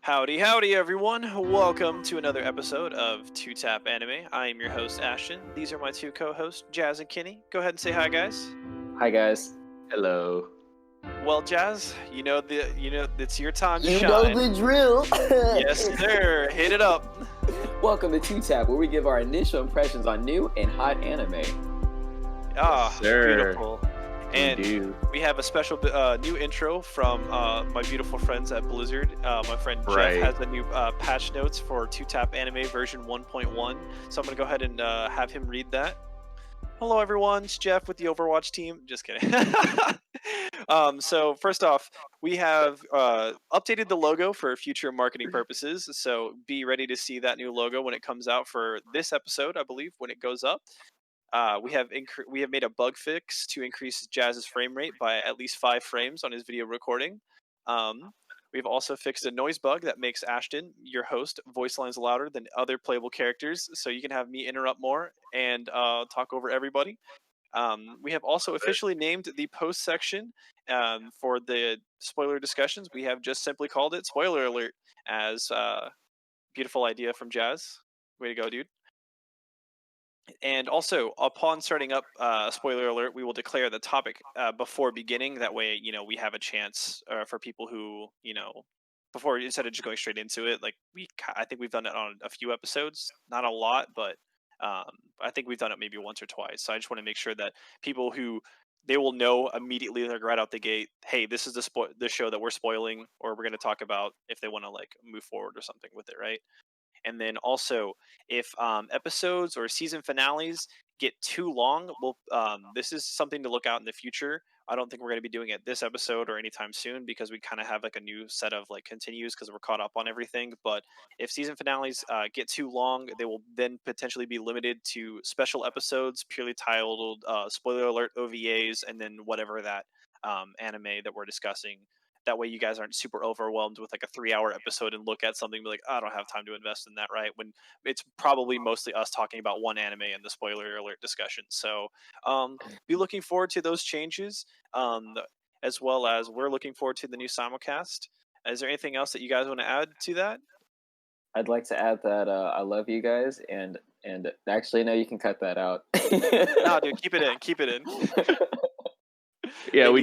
Howdy, howdy, everyone. Welcome to another episode of Two Tap Anime. I am your host, Ashten. These are my two co-hosts, Jaz and Kenny. Go ahead and say hi, guys. Hi guys. Hello. Well, Jaz, it's your time to You shine. know the drill. Yes, sir. Hit it up. Welcome to Two Tap, where we give our initial impressions on new and hot anime. Ah, sir. beautiful. And we have a special new intro from my beautiful friends at Blizzard. My friend Jeff has the new patch notes for 2-Tap Anime version 1.1. So I'm going to go ahead and have him read that. Hello, everyone. It's Jeff with the Overwatch team. Just kidding. So first off, we have updated the logo for future marketing purposes. So be ready to see that new logo when it comes out for this episode, I believe, when it goes up. We have made a bug fix to increase Jazz's frame rate by at least 5 frames on his video recording. We've also fixed a noise bug that makes Ashten, your host, voice lines louder than other playable characters, so you can have me interrupt more and talk over everybody. We have also officially named the post section for the spoiler discussions. We have just simply called it Spoiler Alert, as beautiful idea from Jazz. Way to go, dude. And also, upon starting up, spoiler alert, we will declare the topic before beginning. That way, we have a chance for people who, before instead of just going straight into it. Like I think we've done it on a few episodes, not a lot, but I think we've done it maybe once or twice. So I just want to make sure that people who they will know immediately, like right out the gate, hey, this is the show that we're spoiling, or we're going to talk about if they want to like move forward or something with it, right? And then also, if episodes or season finales get too long, this is something to look out in the future. I don't think we're going to be doing it this episode or anytime soon because we kind of have like a new set of like continues because we're caught up on everything. But if season finales get too long, they will then potentially be limited to special episodes purely titled spoiler alert OVAs and then whatever that anime that we're discussing. That way you guys aren't super overwhelmed with like a 3-hour episode and look at something and be like, I don't have time to invest in that, right? When it's probably mostly us talking about one anime in the spoiler alert discussion. So be looking forward to those changes, as well as we're looking forward to the new simulcast. Is there anything else that you guys want to add to that? I'd like to add that I love you guys, and actually, no, you can cut that out. No, dude, keep it in. Yeah, we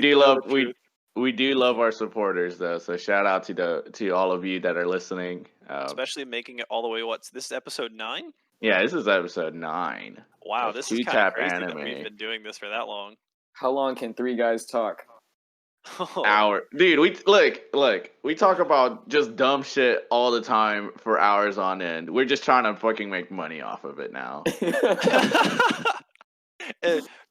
do love our supporters though, so shout out to all of you that are listening. Especially making it all the way. This is episode 9? Yeah, this is episode 9. Wow, this is kind of crazy that we've been doing this for that long. How long can 3 guys talk? Hour, dude. We talk about just dumb shit all the time for hours on end. We're just trying to fucking make money off of it now.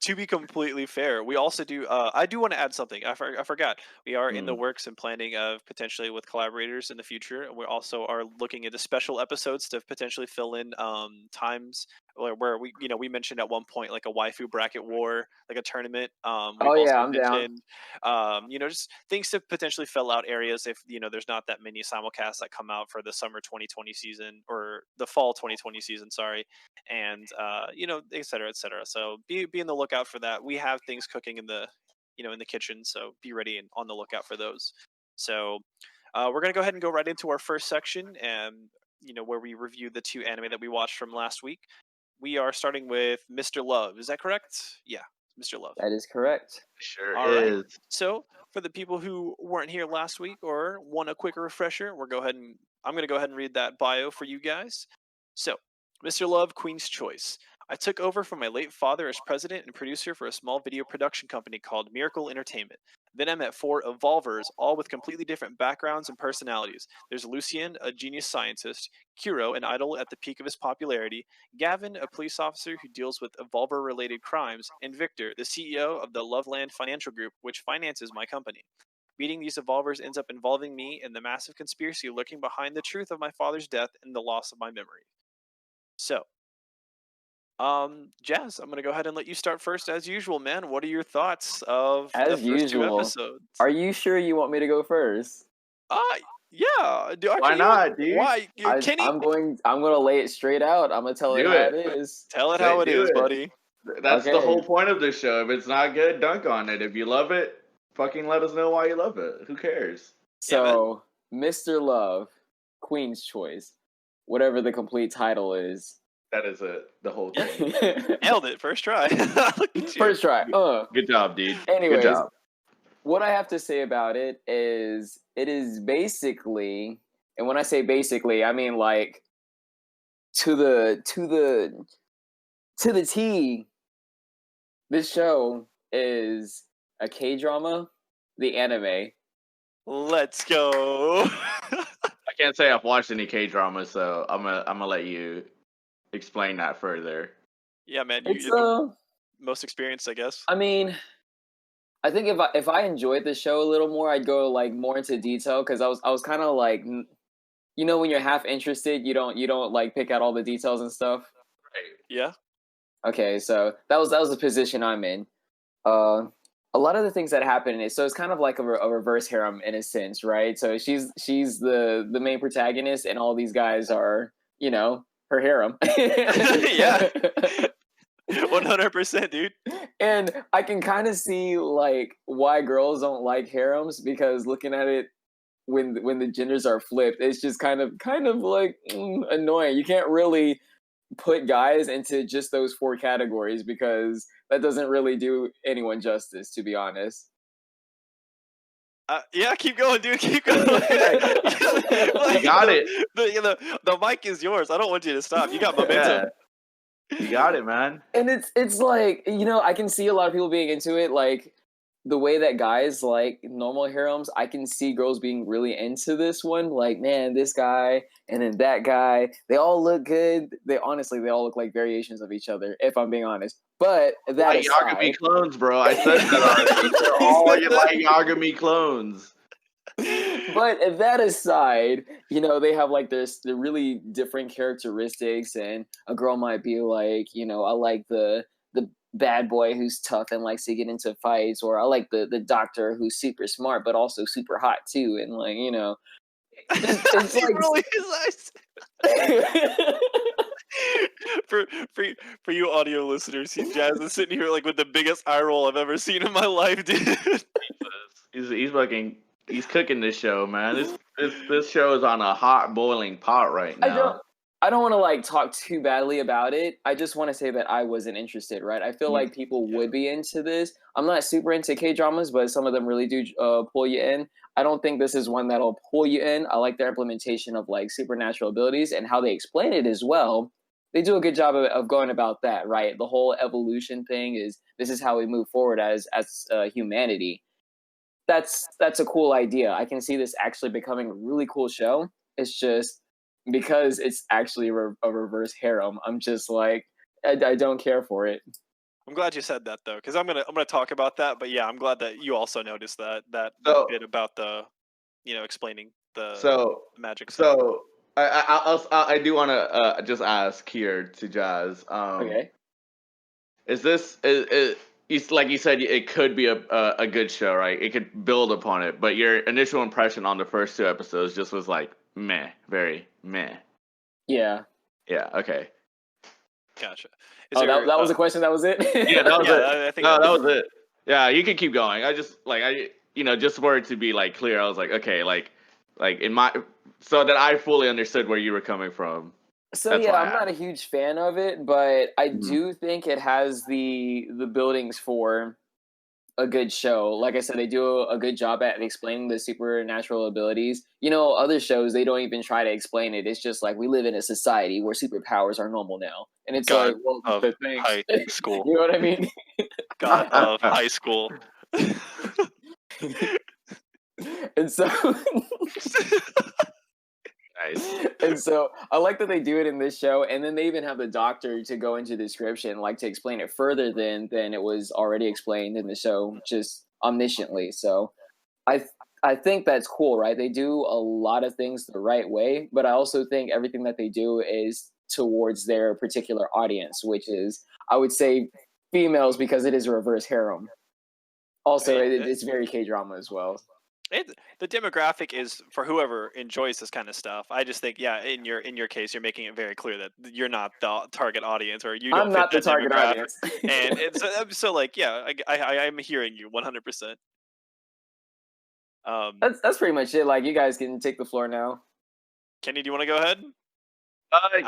To be completely fair, we also do. I do want to add something. I forgot. We are in the works and planning of potentially with collaborators in the future. We also are looking into special episodes to potentially fill in times where we mentioned at one point like a waifu bracket war, like a tournament. I'm down. Just things to potentially fill out areas if there's not that many simulcasts that come out for the summer 2020 season or the fall 2020 season. Sorry, and et cetera, et cetera. So be in the lookout for that. We have things cooking in the in the kitchen, so be ready and on the lookout for those. So we're gonna go ahead and go right into our first section, and where we review the 2 anime that we watched from last week. We are starting with Mr. Love. Is that correct? Yeah, Mr. Love. That is correct. Sure is. Right. So for the people who weren't here last week or want a quick refresher, I'm going to go ahead and read that bio for you guys. So, Mr. Love, Queen's Choice. I took over from my late father as president and producer for a small video production company called Miracle Entertainment. Then I met 4 evolvers, all with completely different backgrounds and personalities. There's Lucien, a genius scientist, Kuro, an idol at the peak of his popularity, Gavin, a police officer who deals with evolver-related crimes, and Victor, the CEO of the Loveland Financial Group, which finances my company. Meeting these evolvers ends up involving me in the massive conspiracy lurking behind the truth of my father's death and the loss of my memory. So, Jazz, I'm going to go ahead and let you start first as usual, man. What are your thoughts of the first 2 episodes? Are you sure you want me to go first? Yeah. Why not, dude? Why? Kenny? I'm going to lay it straight out. I'm going to tell it how it is. Tell it how it is, buddy. That's the whole point of this show. If it's not good, dunk on it. If you love it, fucking let us know why you love it. Who cares? So, Mr. Love. queen's choice, whatever the complete title is. That is it. The whole thing. Nailed it first try. Look at you. First try. Good job, dude. Anyways, Good job. what I have to say about it is basically, and when I say basically, I mean like to the T. This show is a K-drama, the anime. Let's go. I can't say I've watched any K-dramas, so I'm gonna let you explain that further. Yeah, man. It's You're the most experienced, I guess. I mean, I think if I enjoyed the show a little more, I'd go like more into detail because I was kind of like, you know, when you're half interested, you don't like pick out all the details and stuff. Right. Yeah. Okay, so that was the position I'm in. A lot of the things that happen in it, so it's kind of like a reverse harem in a sense, right? So she's the main protagonist, and all these guys are, you know, her harem. Yeah. 100%, dude. And I can kind of see like why girls don't like harems, because looking at it when the genders are flipped, it's just kind of like annoying. You can't really put guys into just those 4 categories because that doesn't really do anyone justice, to be honest. Yeah, keep going, dude. Keep going. You got it. The mic is yours. I don't want you to stop. You got momentum. Yeah. You got it, man. And it's like, you know, I can see a lot of people being into it, like the way that guys like normal harems. I can see girls being really into this one. Like, man, this guy and then that guy, they all look good. They all look like variations of each other, if I'm being honest. But that Like Yagami clones, bro. I said that already. They're all like Yagami clones. But that aside, you know, they have like the really different characteristics, and a girl might be like, you know, I like the bad boy who's tough and likes to get into fights, or I like the doctor who's super smart but also super hot too, and like, you know, it's like really is for you audio listeners, Jazz is sitting here like with the biggest eye roll I've ever seen in my life, dude. He's fucking. He's cooking this show, man. This show is on a hot boiling pot right now. I don't want to like talk too badly about it. I just want to say that I wasn't interested, right? I feel like people would be into this. I'm not super into K-dramas, but some of them really do pull you in. I don't think this is one that'll pull you in. I like their implementation of like supernatural abilities and how they explain it as well. They do a good job of going about that, right? The whole evolution thing this is how we move forward as humanity. That's a cool idea. I can see this actually becoming a really cool show. It's just because it's actually a reverse harem. I'm just like, I don't care for it. I'm glad you said that though, because I'm gonna talk about that. But yeah, I'm glad that you also noticed that bit about the, you know, explaining the magic. So I do want to just ask here to Jazz. Okay. Is this it's like you said, it could be a good show, right? It could build upon it, but your initial impression on the first 2 episodes just was like meh, very meh. Yeah. Yeah. Okay. Gotcha. That was a question. That was it. Yeah, that was it. I think that was it. Yeah, you can keep going. I just just for it to be like clear, I was like, okay, like in my, so that I fully understood where you were coming from. So yeah, I'm not a huge fan of it, but I do think it has the buildings for a good show. Like I said, they do a good job at explaining the supernatural abilities. You know, other shows, they don't even try to explain it. It's just like, we live in a society where superpowers are normal now. And it's God like, well, of high school. You know what I mean? God of high school. And so Nice. And so I like that they do it in this show, and then they even have the doctor to go into the description, like to explain it further than it was already explained in the show, just omnisciently. So I think that's cool, right? They do a lot of things the right way, but I also think everything that they do is towards their particular audience, which is, I would say, females, because it is a reverse harem. Also, it's very K-drama as well. The demographic is for whoever enjoys this kind of stuff. I just think, yeah, in your case, you're making it very clear that you're not the target audience, or you don't. I'm not the target audience. And it's so like, yeah, I'm hearing you 100%. That's pretty much it. Like, you guys can take the floor now. Kenny, do you want to go ahead?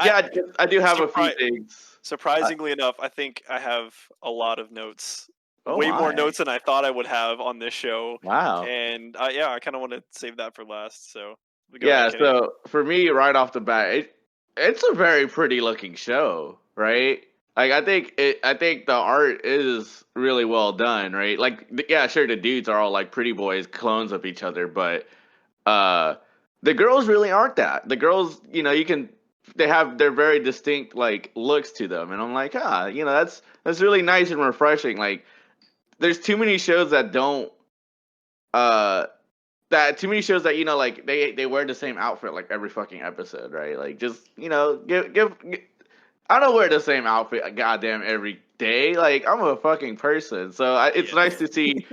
Yeah, I do have a few Surpri- things. Surprisingly enough, I think I have a lot of notes. Oh Way more my! notes than I thought I would have on this show. Wow. And I kind of want to save that for last. So go ahead, Yeah. Kenny. So for me, right off the bat, it's a very pretty looking show, right? Like I think the art is really well done, right? Like yeah, sure, the dudes are all like pretty boys, clones of each other, but uh, the girls really aren't that. The girls, they have their very distinct like looks to them, and I'm like, that's really nice and refreshing. Like there's too many shows that don't uh that too many shows that like they wear the same outfit like every fucking episode, right? Like just I don't wear the same outfit goddamn every day. Like I'm a fucking person, so it's Yeah. nice to see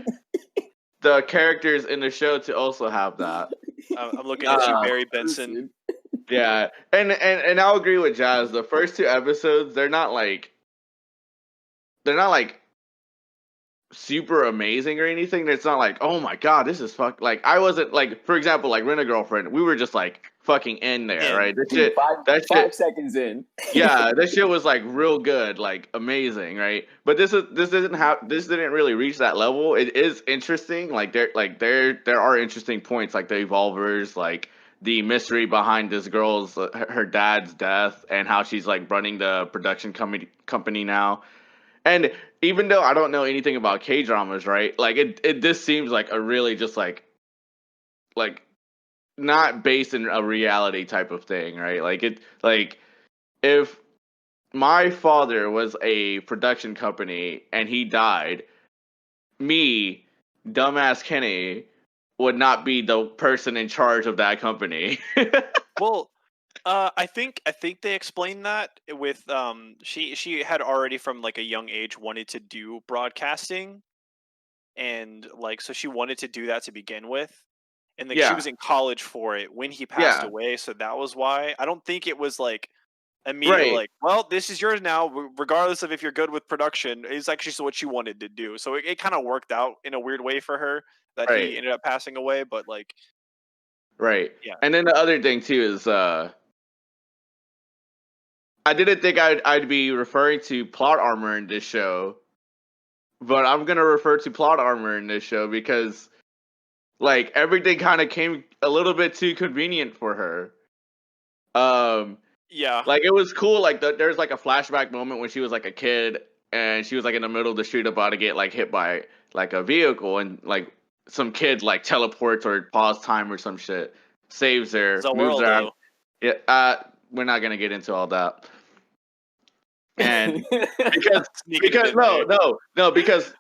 the characters in the show to also have that. I'm looking at you, Barry Benson. Listen. Yeah, and I'll agree with Jazz. The first two episodes, they're not like super amazing or anything. It's not like, oh my god, this is fuck. Like I wasn't like, for example, like Rent a Girlfriend. We were just like fucking in there, right? This shit, that Five shit, seconds in. yeah, that shit was like real good, like amazing, right? But this didn't really reach that level. It is interesting, there are interesting points, like the evolvers, like the mystery behind this girl's her dad's death and how she's like running the production company now. And even though I don't know anything about K dramas, right? Like it this seems like a really just like not based in a reality type of thing, right? Like if my father was a production company and he died, me, dumbass Kenny, would not be the person in charge of that company. Well, I think they explained that with she had already from like a young age wanted to do broadcasting, and like so she wanted to do that to begin with, and like she Yeah, was in college for it when he passed yeah, away, so that was why. I don't think it was like immediately right, like, well, this is yours now, regardless of if you're good with production. It's actually what she wanted to do, so it kind of worked out in a weird way for her that right, he ended up passing away. But like, right. yeah, And then the other thing too is I didn't think I'd be referring to plot armor in this show, but I'm gonna refer to plot armor in this show because like everything kind of came a little bit too convenient for her. Um, yeah, like it was cool. Like there's like a flashback moment when she was like a kid and she was like in the middle of the street about to get like hit by like a vehicle and like some kid like teleports or pause time or some shit, saves her, the moves world her out. though. Yeah, we're not gonna get into all that. And because Sneaking it because in no there. no no because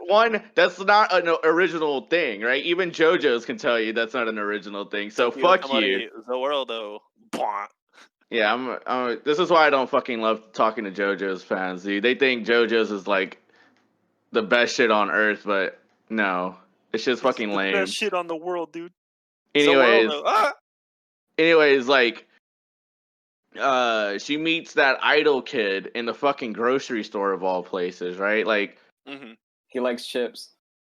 one, that's not an original thing, right? Even JoJo's can tell you that's not an original thing. So Tokyo fuck you. Tamari, the world though. Bwah. Yeah, this is why I don't fucking love talking to JoJo's fans, dude. They think JoJo's is like the best shit on earth, but no, it's just This is fucking the best lame. shit on the world, dude. The world Anyways, though. Ah! like she meets that idol kid in the fucking grocery store of all places, right? Like Mm-hmm. He likes chips.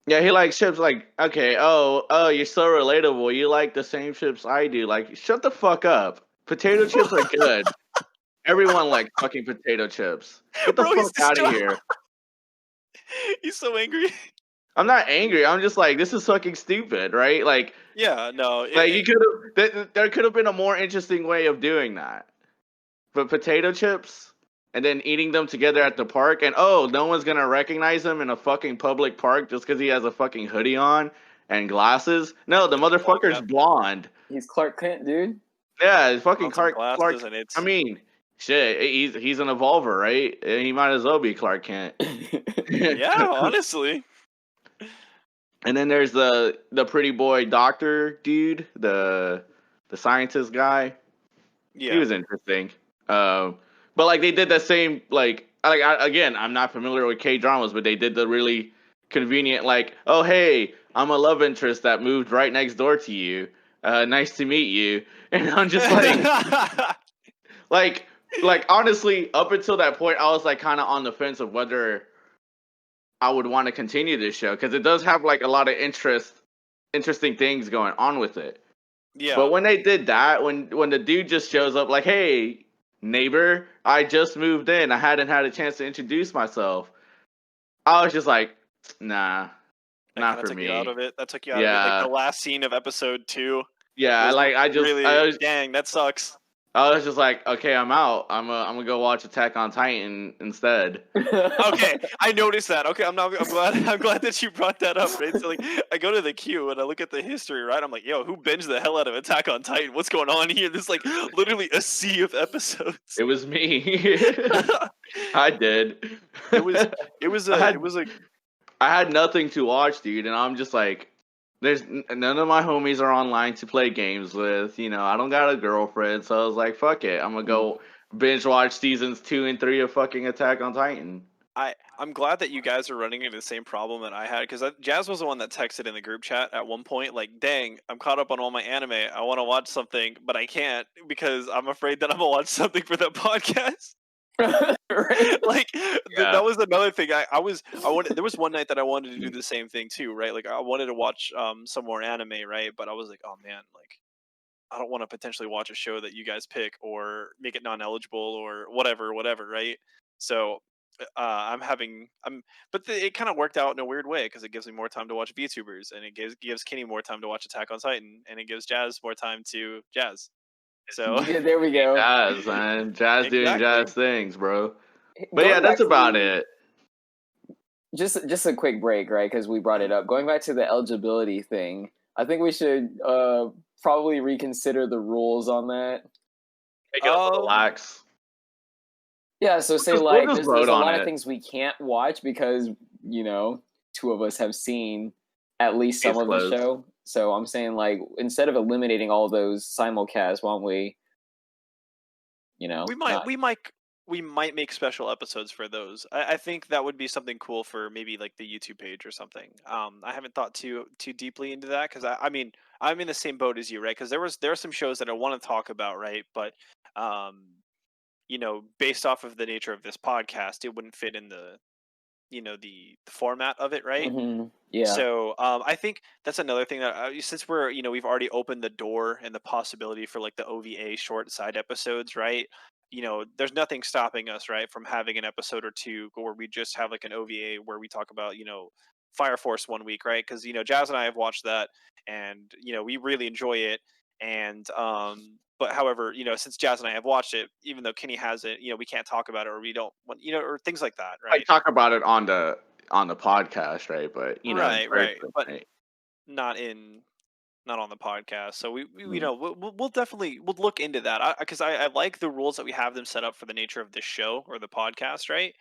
yeah, he likes chips. Like, okay, you're so relatable. You like the same chips I do. Like, shut the fuck up. Potato chips are good. Everyone likes fucking potato chips. Get the Bro, he's fuck out of distraught. here. He's so angry. I'm not angry. I'm just like, this is fucking stupid, right? Yeah, no. Like you could have. There could have been a more interesting way of doing that. But potato chips and then eating them together at the park, and oh, no one's gonna recognize him in a fucking public park just because he has a fucking hoodie on and glasses. No, the Ball motherfucker's cap blonde. He's Clark Kent, dude. Yeah, it's fucking on some Clark. glasses, and I it's mean, shit, he's an evolver, right? He might as well be Clark Kent. yeah, honestly. And then there's the pretty boy doctor dude, the scientist guy. He Yeah. was interesting. But like they did the same again, I'm not familiar with K dramas, but they did the really convenient like, oh hey, I'm a love interest that moved right next door to you. Nice to meet you. And I'm just like honestly, up until that point, I was like kind of on the fence of whether I would want to continue this show because it does have like a lot of interesting things going on with it. Yeah. But when they did that, when the dude just shows up like, hey, neighbor, I just moved in. I hadn't had a chance to introduce myself. I was just like, nah, That not kind of for took you out me. of it. That took you out of it. Like the Yeah. last scene of episode 2 Yeah, was like really dang. That sucks. I was just like, okay, I'm out. I'm gonna go watch Attack on Titan instead. Okay, I noticed that. Okay, I'm glad that you brought that up. Right, so like I go to the queue and I look at the history. Right, I'm like, yo, who binged the hell out of Attack on Titan? What's going on here? There's like literally a sea of episodes. It was me. I did. It was I it was a had nothing to watch, dude, and I'm just like, none of my homies are online to play games with. You know, I don't got a girlfriend, so I was like, fuck it, I'm gonna go binge watch seasons 2 and 3 of fucking Attack on Titan. I'm glad that you guys are running into the same problem that I had because Jazz was the one that texted in the group chat at one point, like, "Dang, I'm caught up on all my anime. I want to watch something, but I can't because I'm afraid that I'm gonna watch something for the podcast." Right? Like Yeah. that was another thing. I wanted. There was one night that I wanted to do the same thing too, right? Like I wanted to watch some more anime, right? But I was like, oh man, like I don't want to potentially watch a show that you guys pick or make it non-eligible or whatever, right? So it kind of worked out in a weird way because it gives me more time to watch VTubers and it gives Kenny more time to watch Attack on Titan and it gives Jazz more time to Jazz. So Yeah, there we go. Jazz, man. Jazz doing Exactly. jazz things, bro. But Going yeah, that's back to about it. Just a quick break, right? Because we brought it up. Going back to the eligibility thing, I think we should probably reconsider the rules on that. Make it a little lax. Yeah, so say We'll like just there's vote a on lot of it. things we can't watch because, you know, 2 of us have seen at least some Case of the closed. show. So I'm saying like instead of eliminating all those simulcasts, why don't we, you know, we might make special episodes for those. I think that would be something cool for maybe like the YouTube page or something. I haven't thought too deeply into that because I mean I'm in the same boat as you, right? Because there are some shows that I want to talk about, right? But you know, based off of the nature of this podcast, it wouldn't fit in the the format of it, right? Yeah. So I think that's another thing that since we're we've already opened the door and the possibility for like the OVA short side episodes, right? There's nothing stopping us, right, from having an episode or two where we just have like an OVA where we talk about Fire Force one week, right? Because Jazz and I have watched that, and we really enjoy it. And but however, since Jazz and I have watched it, even though Kenny hasn't, we can't talk about it or we don't want, or things like that, Like right? talk about it on the podcast, right? But Right, right. But right? not on the podcast. So we Mm. we'll definitely we'll look into that because I like the rules that we have them set up for the nature of this show or the podcast, right?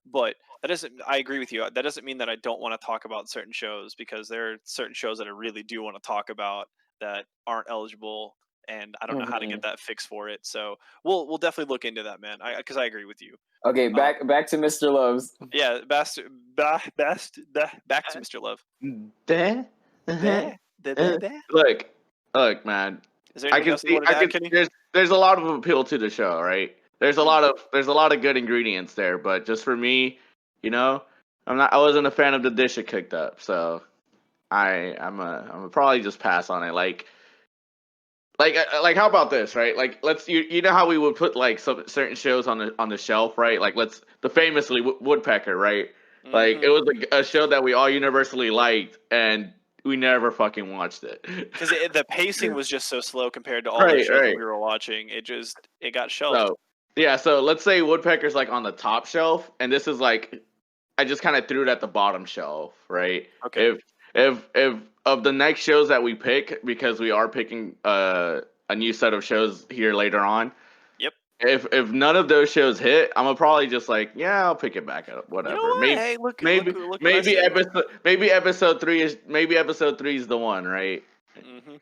But that doesn't. I agree with you. That doesn't mean that I don't want to talk about certain shows because there are certain shows that I really do want to talk about that aren't eligible, and I don't know how to get that fix for it. So we'll definitely look into that, man. Because I agree with you. Okay, back to Mr. Loves. Yeah, back to Mr. Love. Look, man. Is there anything else you wanted I to can add, Kenny? there's a lot of appeal to the show, right? There's a lot of good ingredients there, but just for me, I wasn't a fan of the dish it cooked up, so I'm a probably just pass on it. Like how about this, right? Like let's you know how we would put like some certain shows on the shelf, right? Like the famously Woodpecker, right? Like it was a show that we all universally liked, and we never fucking watched it because the pacing was just so slow compared to all the shows that we were watching. It got shelved. So let's say Woodpecker's like on the top shelf, and this is like I just kind of threw it at the bottom shelf, right? Okay. If of the next shows that we pick, because we are picking a new set of shows here later on. Yep. If none of those shows hit, I'm gonna probably just like, yeah, I'll pick it back up, whatever. You know what? Hey, look maybe episode 3 is the one, right? Mm-hmm.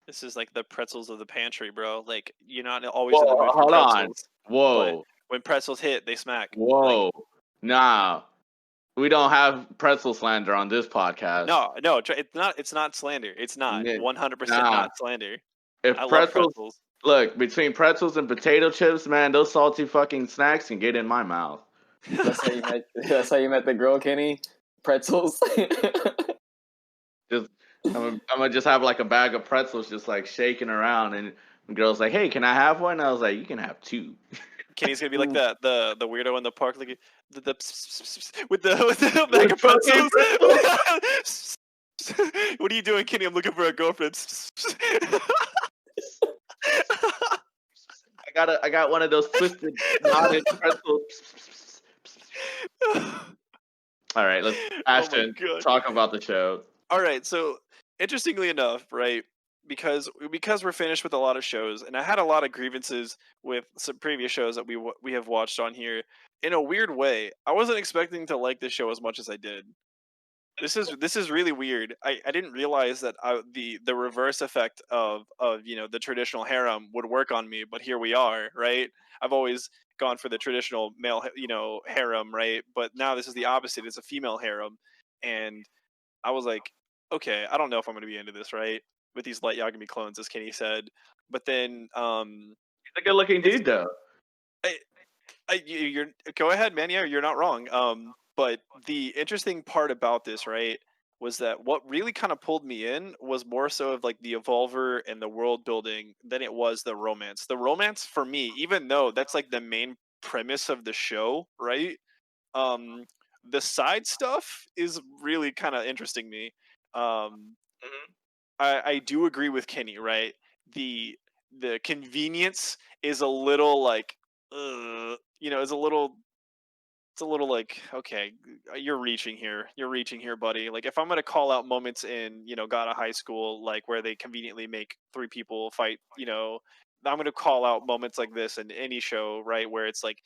This is like the pretzels of the pantry, bro. Like you're not always in the mood for Hold pretzels. on. Whoa. But when pretzels hit, they smack. Whoa. Nah. We don't have pretzel slander on this podcast. No, it's not slander. It's not 100% not slander. If I love pretzels. Look, between pretzels and potato chips, man, those salty fucking snacks can get in my mouth. That's how you met the girl, Kenny? Pretzels. gonna just have like a bag of pretzels just like shaking around, and the girl's like, "Hey, can I have one?" And I was like, "You can have two." Kenny's gonna be like the weirdo in the park, like with the bag With of fucking pretzels. pretzels. What are you doing, Kenny? I'm looking for a girlfriend. I got one of those twisted knotted pretzels. All right, let's Oh my Ashton god. talk about the show. All right, so interestingly enough, right? Because we're finished with a lot of shows, and I had a lot of grievances with some previous shows that we have watched on here. In a weird way, I wasn't expecting to like this show as much as I did. This is really weird. I didn't realize that the reverse effect of the traditional harem would work on me, but here we are, right? I've always gone for the traditional male harem, right? But now this is the opposite. It's a female harem, and I was like, okay, I don't know if I'm going to be into this, right? With these light Yagami clones, as Kenny said. But then, He's a good looking it's dude though. you're go ahead, man. Yeah, you're not wrong. But the interesting part about this, right, was that what really kind of pulled me in was more so of like the evolver and the world building than it was the romance. The romance for me, even though that's like the main premise of the show, right? Um, the side stuff is really kind of interesting me. Um, Mhm. I do agree with Kenny, right? The the convenience is a little like, is a little. It's a little like, okay, you're reaching here. You're reaching here, buddy. Like, if I'm gonna call out moments in, God of High School, like where they conveniently make three people fight, I'm gonna call out moments like this in any show, right? Where it's like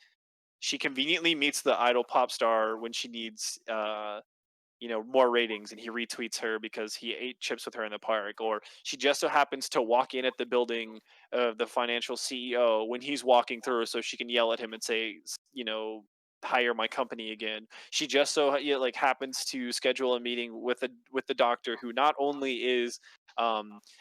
she conveniently meets the idol pop star when she needs more ratings, and he retweets her because he ate chips with her in the park, or she just so happens to walk in at the building of the financial CEO when he's walking through, so she can yell at him and say, hire my company again. She just so like happens to schedule a meeting with the doctor, who not only is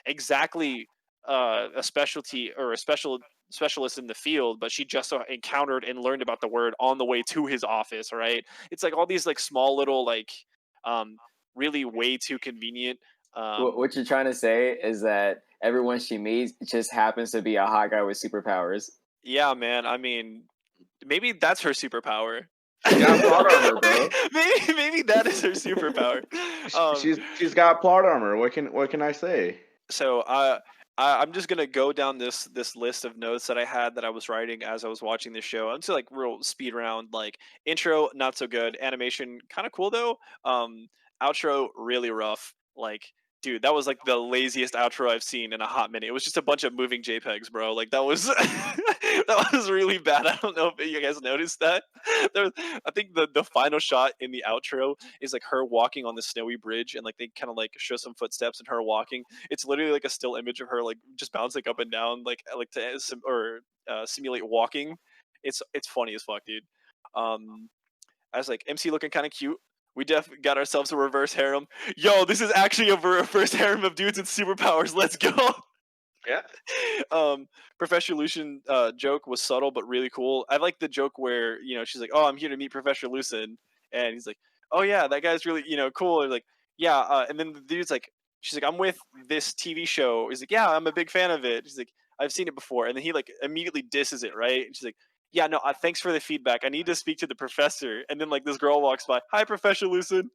exactly a specialty or a specialist in the field, but she just so encountered and learned about the word on the way to his office, right? It's like all these like small little like um, really way too convenient. What you're trying to say is that everyone she meets just happens to be a hot guy with superpowers. Yeah, man. I mean, maybe that's her superpower. She's got plot armor, bro. maybe that is her superpower. Um, She's got plot armor. What can I say? so I'm just gonna go down this list of notes that I had that I was writing as I was watching this show. I'm just like real speed round. Like intro, not so good. Animation, kind of cool though. Outro, really rough. Like, dude, that was like the laziest outro I've seen in a hot minute. It was just a bunch of moving JPEGs, bro. Like that was that was really bad. I don't know if you guys noticed that. I think the final shot in the outro is like her walking on the snowy bridge, and like they kind of like show some footsteps and her walking. It's literally like a still image of her like just bouncing up and down, like to simulate walking. It's funny as fuck, dude. I was like, MC looking kind of cute. We def got ourselves a reverse harem. Yo, this is actually a reverse harem of dudes with superpowers. Let's go. Yeah. Professor Lucian joke was subtle but really cool. I like the joke where she's like, "Oh, I'm here to meet Professor Lucin," and he's like, "Oh yeah, that guy's really cool." And like, "Yeah," and then the dude's like, "She's like, I'm with this TV show." He's like, "Yeah, I'm a big fan of it." She's like, "I've seen it before," and then he like immediately disses it, right? And she's like, "Yeah, no, thanks for the feedback. I need to speak to the professor." And then like this girl walks by, "Hi, Professor Lucin."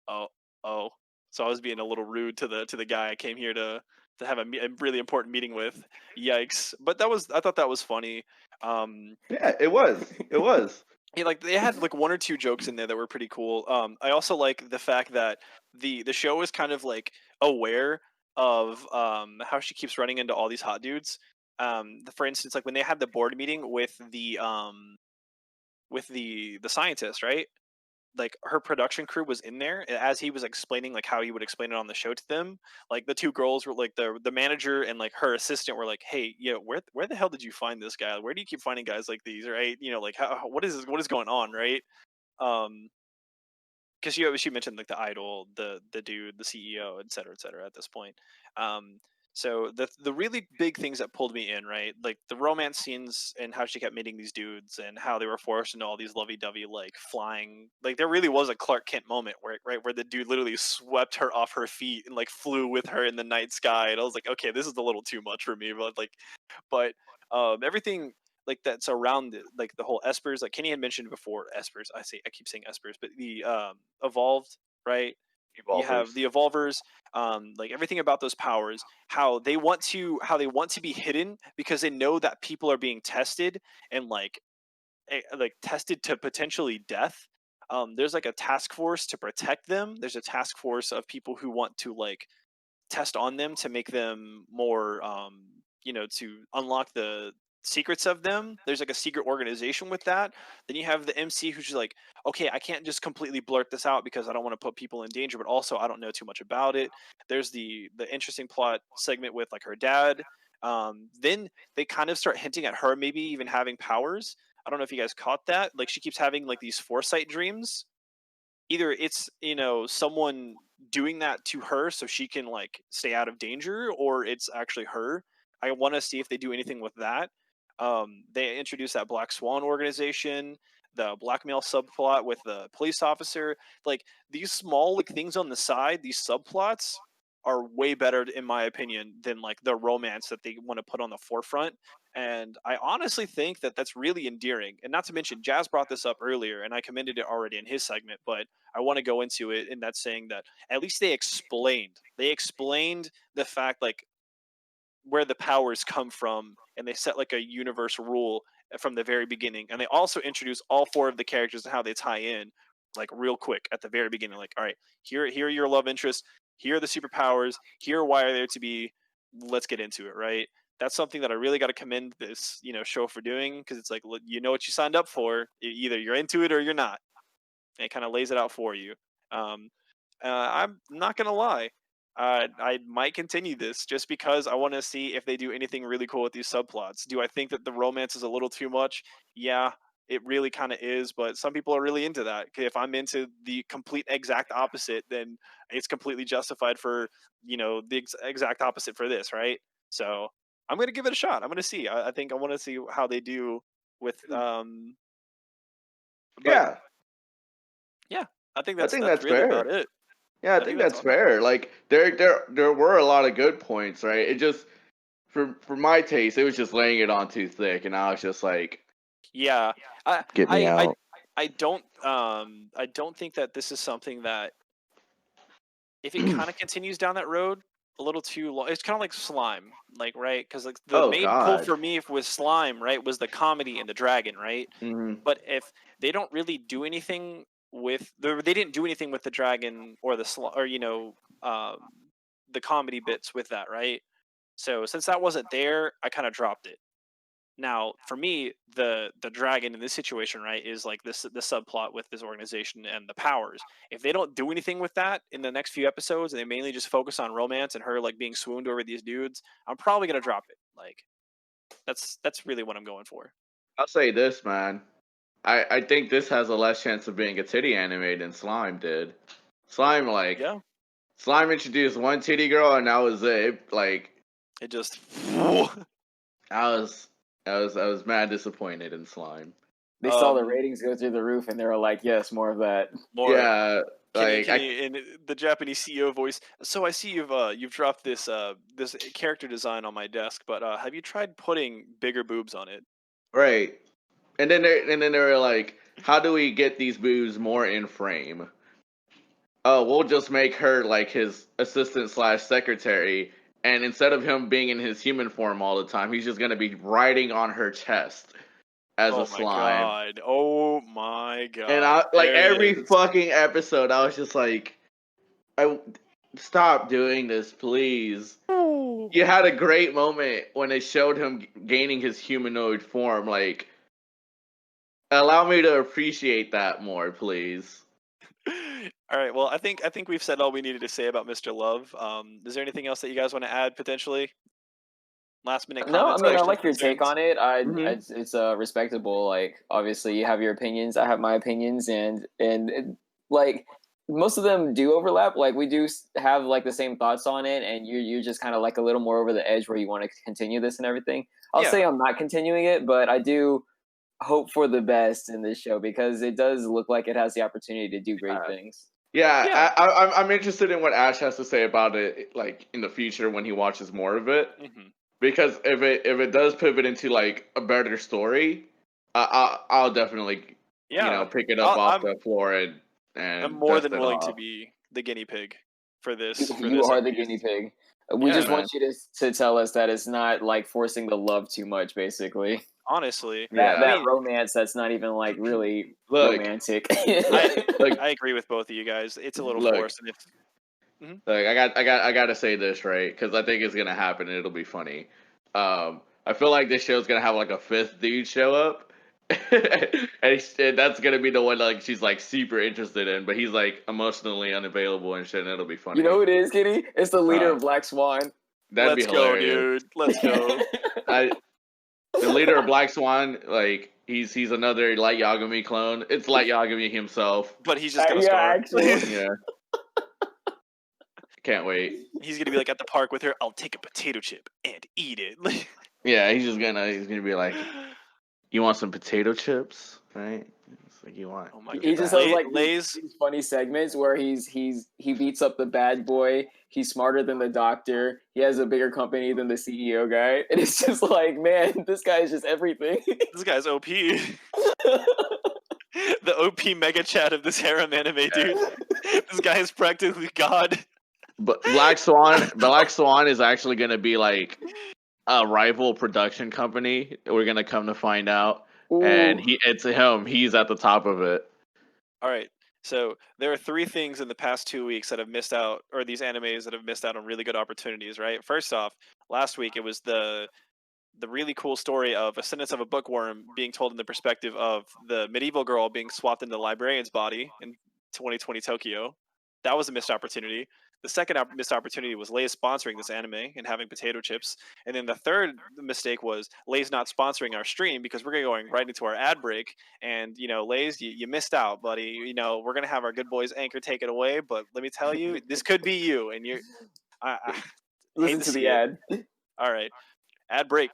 Oh, oh. So I was being a little rude to the guy I came here to have a really important meeting with. Yikes! But I thought that was funny. Yeah, it was. It was. Yeah, like they had like one or two jokes in there that were pretty cool. I also like the fact that the show is kind of like aware of how she keeps running into all these hot dudes. For instance, like when they had the board meeting with the scientist, right? Like her production crew was in there as he was explaining like how he would explain it on the show to them. Like the two girls were like the manager and like her assistant were like, "Hey, where the hell did you find this guy? Where do you keep finding guys like these, right? Like what is going on, right?" um because she mentioned like the idol, the dude, the CEO, et cetera, at this point. um So the really big things that pulled me in, right? Like the romance scenes and how she kept meeting these dudes and how they were forced into all these lovey-dovey like flying. Like there really was a Clark Kent moment where the dude literally swept her off her feet and like flew with her in the night sky. And I was like, okay, this is a little too much for me, but everything like that's around it, like the whole espers, like Kenny had mentioned before, espers. I keep saying espers, but the evolved, right? You have Evolvers. the evolvers, like everything about those powers, how they want to be hidden because they know that people are being tested and like tested to potentially death. There's like a task force to protect them. There's a task force of people who want to like test on them to make them more to unlock the secrets of them. There's like a secret organization with that. Then you have the MC who's just like, okay, I can't just completely blurt this out because I don't want to put people in danger, but also I don't know too much about it. There's the interesting plot segment with like her dad. Then they kind of start hinting at her maybe even having powers. I don't know if you guys caught that. Like she keeps having like these foresight dreams. Either it's someone doing that to her so she can like stay out of danger, or it's actually her. I want to see if they do anything with that. They introduced that Black Swan organization, the blackmail subplot with the police officer. Like these small like things on the side, these subplots are way better in my opinion than like the romance that they want to put on the forefront. And I honestly think that that's really endearing. And not to mention, Jazz brought this up earlier, and I commended it already in his segment, but I want to go into it in that saying that at least they explained the fact like where the powers come from, and they set like a universe rule from the very beginning. And they also introduce all four of the characters and how they tie in like real quick at the very beginning. Like, all right, here are your love interests, here are the superpowers, here why are there to be. Let's get into it, right? That's something that I really got to commend this show for doing, because it's like you know what you signed up for. Either you're into it or you're not. And it kind of lays it out for you. Um, I'm not gonna lie. I might continue this just because I want to see if they do anything really cool with these subplots. Do I think that the romance is a little too much? Yeah, it really kind of is. But some people are really into that. If I'm into the complete exact opposite, then it's completely justified for the exact opposite for this, right? So I'm gonna give it a shot. I'm gonna see. I think I want to see how they do with but Yeah, yeah, I think I that's think that's that's really about fair. it. Yeah, I I think think that's that's all. fair. Like there were a lot of good points, right? It just for my taste, it was just laying it on too thick, and I was just like, Yeah, I get me I I out. I don't think that this is something that if it kind of continues down that road a little too long, it's kind of like Slime, like right? Because like the Oh main pull God. for me with Slime, right, was the comedy and the dragon, right? Hmm. But if they don't really do anything with they didn't do anything with the dragon or or the comedy bits with that, right? So since that wasn't there, I kind of dropped it. Now, for me, the dragon in this situation, right, is like the subplot with this organization and the powers. If they don't do anything with that in the next few episodes, and they mainly just focus on romance and her like being swooned over these dudes, I'm probably gonna drop it. Like that's really what I'm going for. I'll say this, man. I think this has a less chance of being a titty anime than Slime did. Slime like Yeah, Slime introduced one titty girl, and that was it. Like it just I was I was mad disappointed in Slime. They saw the um ratings go through the roof, and they were like, "Yes, more of that." more. Yeah, Kenny, like I Kenny, in the Japanese CEO voice. So I see you've dropped this character design on my desk, but have you tried putting bigger boobs on it? right. And then they were like, how do we get these boobs more in frame? Oh, we'll just make her like his assistant slash secretary, and instead of him being in his human form all the time, he's just gonna be riding on her chest as a Oh my slime. god. Oh my And god. I like There it every is. fucking episode, I was just like, I stop doing this, please. Ooh. You had a great moment when they showed him gaining his humanoid form. Like, allow me to appreciate that more, please. All right. Well, I think we've said all we needed to say about Mr. Love. Is there anything else that you guys want to add potentially? Last minute No, I comments, mean, I questions, like your take concerns? on it. Hmm. It's respectable. Like, obviously, you have your opinions. I have my opinions, and like, most of them do overlap. Like we do have like the same thoughts on it, and you're just kind of like a little more over the edge where you want to continue this and everything. I'll say I'm not continuing it, but I do hope for the best in this show because it does look like it has the opportunity to do great things. Yeah, I'm interested in what Ash has to say about it, like in the future when he watches more of it. Mm-hmm. Because if it does pivot into like a better story, I'll definitely pick it up off the floor and I'm more dust than it willing off. to be the guinea pig for this. You are the guinea pig. We just want you to tell us that it's not like forcing the love too much, basically. Honestly, that romance that's not even like really romantic. I agree with both of you guys. It's a little forced. And Like I got to say this right because I think it's gonna happen and it'll be funny. I feel like this show's gonna have like a fifth dude show up, and that's gonna be the one like she's like super interested in, but he's like emotionally unavailable and shit, and it'll be funny. You know who it is, Kitty? It's the leader of Black Swan. That'd be hilarious. Dude. Let's go. The leader of Black Swan, like he's another Light Yagami clone. It's Light Yagami himself, but he's just gonna star. Actually. Yeah. Can't wait. He's gonna be like at the park with her. I'll take a potato chip and eat it. Yeah, he's gonna be like, you want some potato chips, right? It's like you want. Oh my God. He just has like these funny segments where he beats up the bad boy. He's smarter than the doctor. He has a bigger company than the CEO guy, and it's just like, man, this guy is just everything. This guy's OP. The OP mega chat of this harem anime, dude. This guy is practically God. But Black Swan is actually going to be like a rival production company. We're going to come to find out. Ooh. And it's him. He's at the top of it. All right. So there are 3 things in the past 2 weeks that have missed out, or these animes that have missed out on really good opportunities, right? First off, last week it was the really cool story of Ascendance of a Bookworm being told in the perspective of the medieval girl being swapped into the librarian's body in 2020 Tokyo. That was a missed opportunity. The second missed opportunity was Lay's sponsoring this anime and having potato chips. And then the third mistake was Lay's not sponsoring our stream because we're going right into our ad break. And, Lay's, you missed out, buddy. We're going to have our good boys Anchor take it away. But let me tell you, this could be you. And you're... Listen to the ad. All right. Ad break.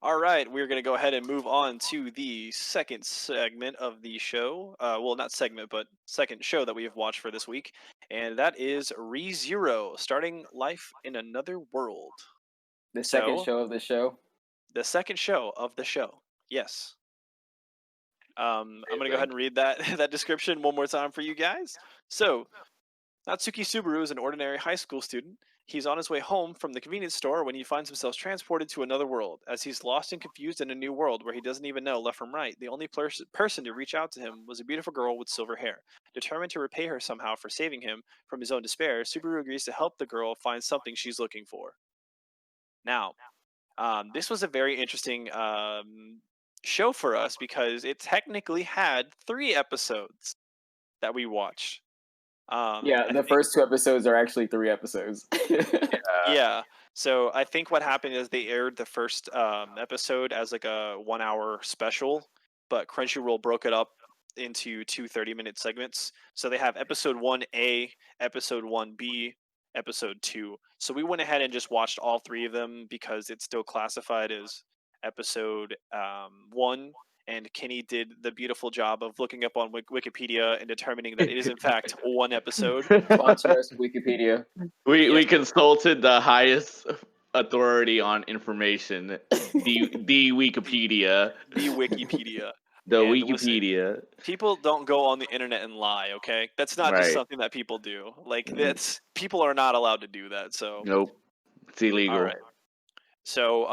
All right, we're going to go ahead and move on to the second segment of the show. Well, not segment, but second show that we have watched for this week. And that is ReZero, Starting Life in Another World. The second show of the show? The second show of the show, yes. I'm going to go ahead and read that description one more time for you guys. So, Natsuki Subaru is an ordinary high school student. He's on his way home from the convenience store when he finds himself transported to another world. As he's lost and confused in a new world where he doesn't even know left from right, the only person to reach out to him was a beautiful girl with silver hair. Determined to repay her somehow for saving him from his own despair, Subaru agrees to help the girl find something she's looking for. Now, this was a very interesting show for us because it technically had 3 episodes that we watched. The first 2 episodes are actually 3 episodes. Yeah. So I think what happened is they aired the first episode as like a 1-hour special, but Crunchyroll broke it up into 2 30-minute segments. So they have episode 1A, episode 1B, episode 2. So we went ahead and just watched all 3 of them because it's still classified as episode 1. And Kenny did the beautiful job of looking up on Wikipedia and determining that it is in fact 1 episode. Sponsor us, Wikipedia. We consulted the highest authority on information, the Wikipedia. The Wikipedia. The and Wikipedia. Listen, people don't go on the internet and lie, okay? That's not just something that people do. Like people are not allowed to do that. So nope, it's illegal. All right. So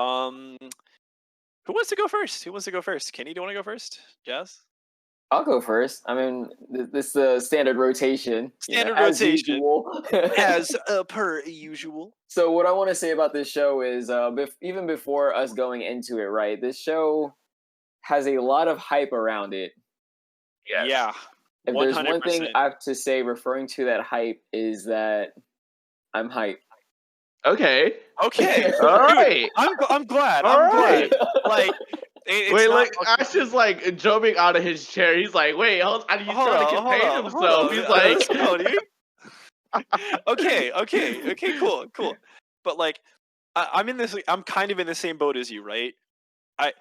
who wants to go first? Kenny, do you want to go first? Jazz? I'll go first. I mean, this is the standard rotation. Rotation. As per usual. So what I want to say about this show is, even before us going into it, right, this show has a lot of hype around it. Yes. Yeah. If 100%. There's one thing I have to say referring to that hype is that I'm hyped. Okay. All right. I'm glad. I'm glad. Like, Wait, look, Ashten's like jumping out of his chair. He's like, wait, he's trying to contain himself. He's like, let's go, dude. Okay, cool. But like, I'm kind of in the same boat as you, right? I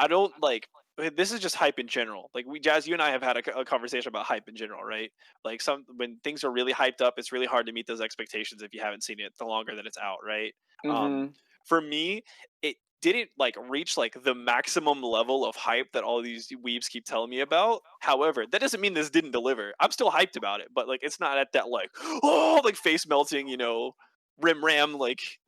don't like. This is just hype in general. Like Jazz, you and I have had a conversation about hype in general, right? Like when things are really hyped up, it's really hard to meet those expectations if you haven't seen it the longer that it's out, right? Mm-hmm. For me, it didn't like reach like the maximum level of hype that all these weebs keep telling me about. However, that doesn't mean this didn't deliver. I'm still hyped about it, but like it's not at that like like face melting, rim ram like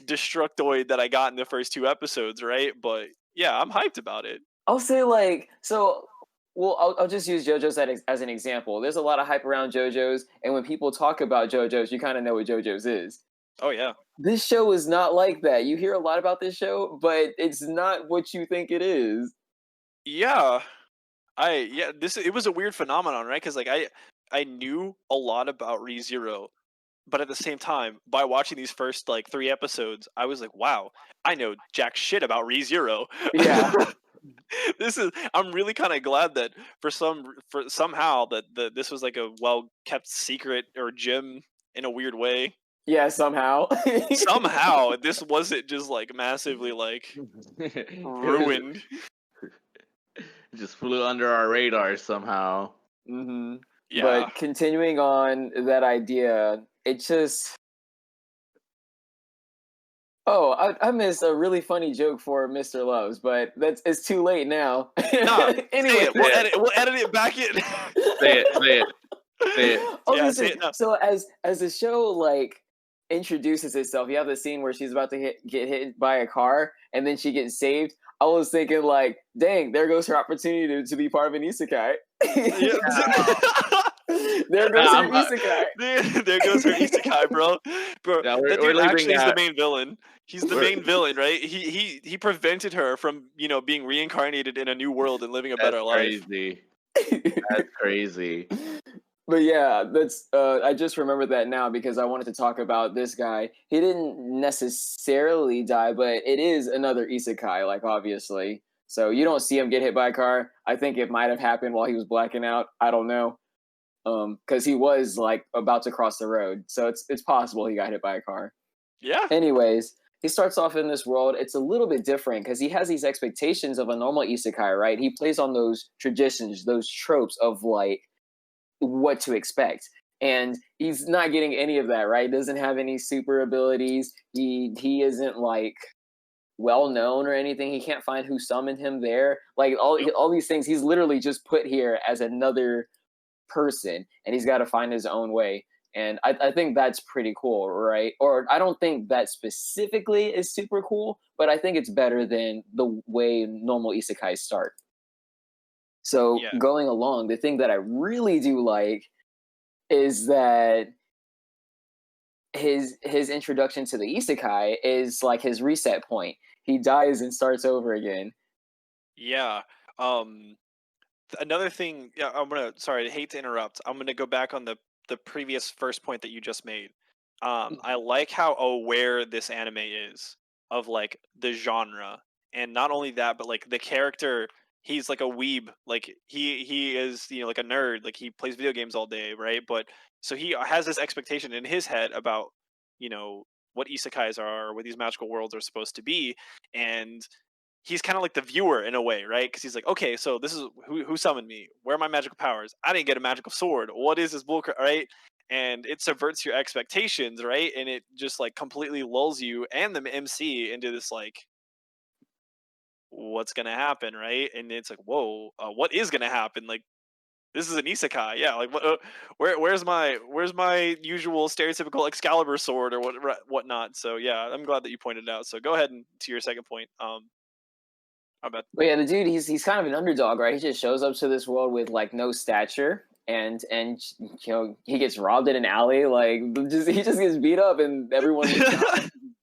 destructoid that I got in the first 2 episodes, right? But yeah, I'm hyped about it. I'll say like so. Well, I'll just use JoJo's as an example. There's a lot of hype around JoJo's, and when people talk about JoJo's, you kind of know what JoJo's is. Oh yeah. This show is not like that. You hear a lot about this show, but it's not what you think it is. Yeah. It was a weird phenomenon, right? Because like I knew a lot about ReZero, but at the same time, by watching these first like 3 episodes, I was like, wow, I know jack shit about ReZero. Yeah. I'm really kind of glad that for somehow that this was like a well kept secret or gem in a weird way. Yeah, somehow. Somehow this wasn't just like massively like ruined. Just flew under our radar somehow. Mm-hmm. Yeah. But continuing on that idea, it just. Oh, I missed a really funny joke for Mr. Loves, but it's too late now. No, anyway, we'll edit it back in. Say it. Yeah, say it now. So as the show like introduces itself, you have the scene where she's about to get hit by a car, and then she gets saved. I was thinking like, dang, there goes her opportunity to be part of an isekai. There goes her isekai. There goes her isekai, bro. Yeah, that dude actually is the main villain. He's the main villain, right? He prevented her from, being reincarnated in a new world and living a better life. That's crazy. But yeah, that's I just remembered that now because I wanted to talk about this guy. He didn't necessarily die, but it is another isekai, like obviously. So you don't see him get hit by a car. I think it might have happened while he was blacking out. I don't know. Because he was like about to cross the road. So it's possible he got hit by a car. Yeah. Anyways, he starts off in this world. It's a little bit different because he has these expectations of a normal isekai, right? He plays on those traditions, those tropes of like what to expect. And he's not getting any of that, right? Doesn't have any super abilities. He isn't like well known or anything. He can't find who summoned him there. Like all these things, he's literally just put here as another person, and he's got to find his own way. And I think that's pretty cool, right? Or I don't think that specifically is super cool, but I think it's better than the way normal isekais start. So going along, the thing that I really do like is that his introduction to the isekai is like his reset point. He dies and starts over again. Yeah. Another thing, sorry, I hate to interrupt. I'm gonna go back on the previous first point that you just made. I like how aware this anime is of like the genre, and not only that, but like the character. He's like a weeb, like he is like a nerd, like he plays video games all day, right? But so he has this expectation in his head about what isekais are, or what these magical worlds are supposed to be, and he's kind of like the viewer in a way, right? Because he's like, okay, so this is who summoned me. Where are my magical powers? I didn't get a magical sword. What is this bullcrap, right? And it subverts your expectations, right? And it just like completely lulls you and the MC into this like, what's gonna happen, right? And it's like, whoa, what is gonna happen? Like, this is an isekai, yeah. Like, where's my usual stereotypical Excalibur sword or whatnot? So yeah, I'm glad that you pointed it out. So go ahead and to your second point. But yeah, the dude, he's kind of an underdog, right? He just shows up to this world with like no stature, and he gets robbed in an alley, like he just gets beat up, and everyone's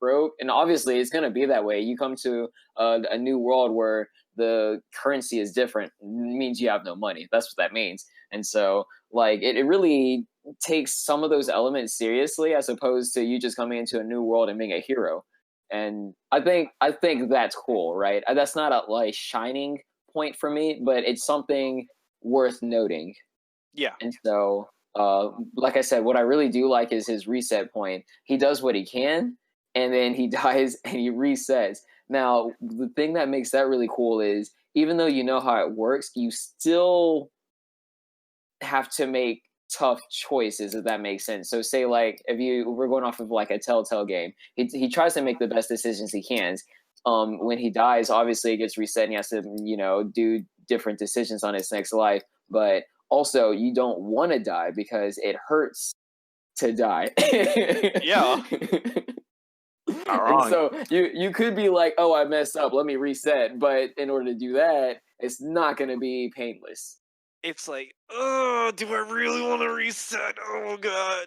broke. And obviously, it's gonna be that way. You come to a new world where the currency is different. It means you have no money. That's what that means. And so, like, it really takes some of those elements seriously, as opposed to you just coming into a new world and being a hero. And I think that's cool, right? That's not a like shining point for me, but it's something worth noting. Yeah. And so, like I said, what I really do like is his reset point. He does what he can, and then he dies and he resets. Now, the thing that makes that really cool is even though you know how it works, you still have to make tough choices, if that makes sense. So say like if we're going off of like a Telltale game, he tries to make the best decisions he can. When he dies, obviously it gets reset and he has to, do different decisions on his next life. But also you don't want to die because it hurts to die. Yeah. Not And wrong. so you could be like, oh, I messed up, let me reset. But in order to do that, it's not going to be painless. It's like, oh, do I really want to reset? Oh God,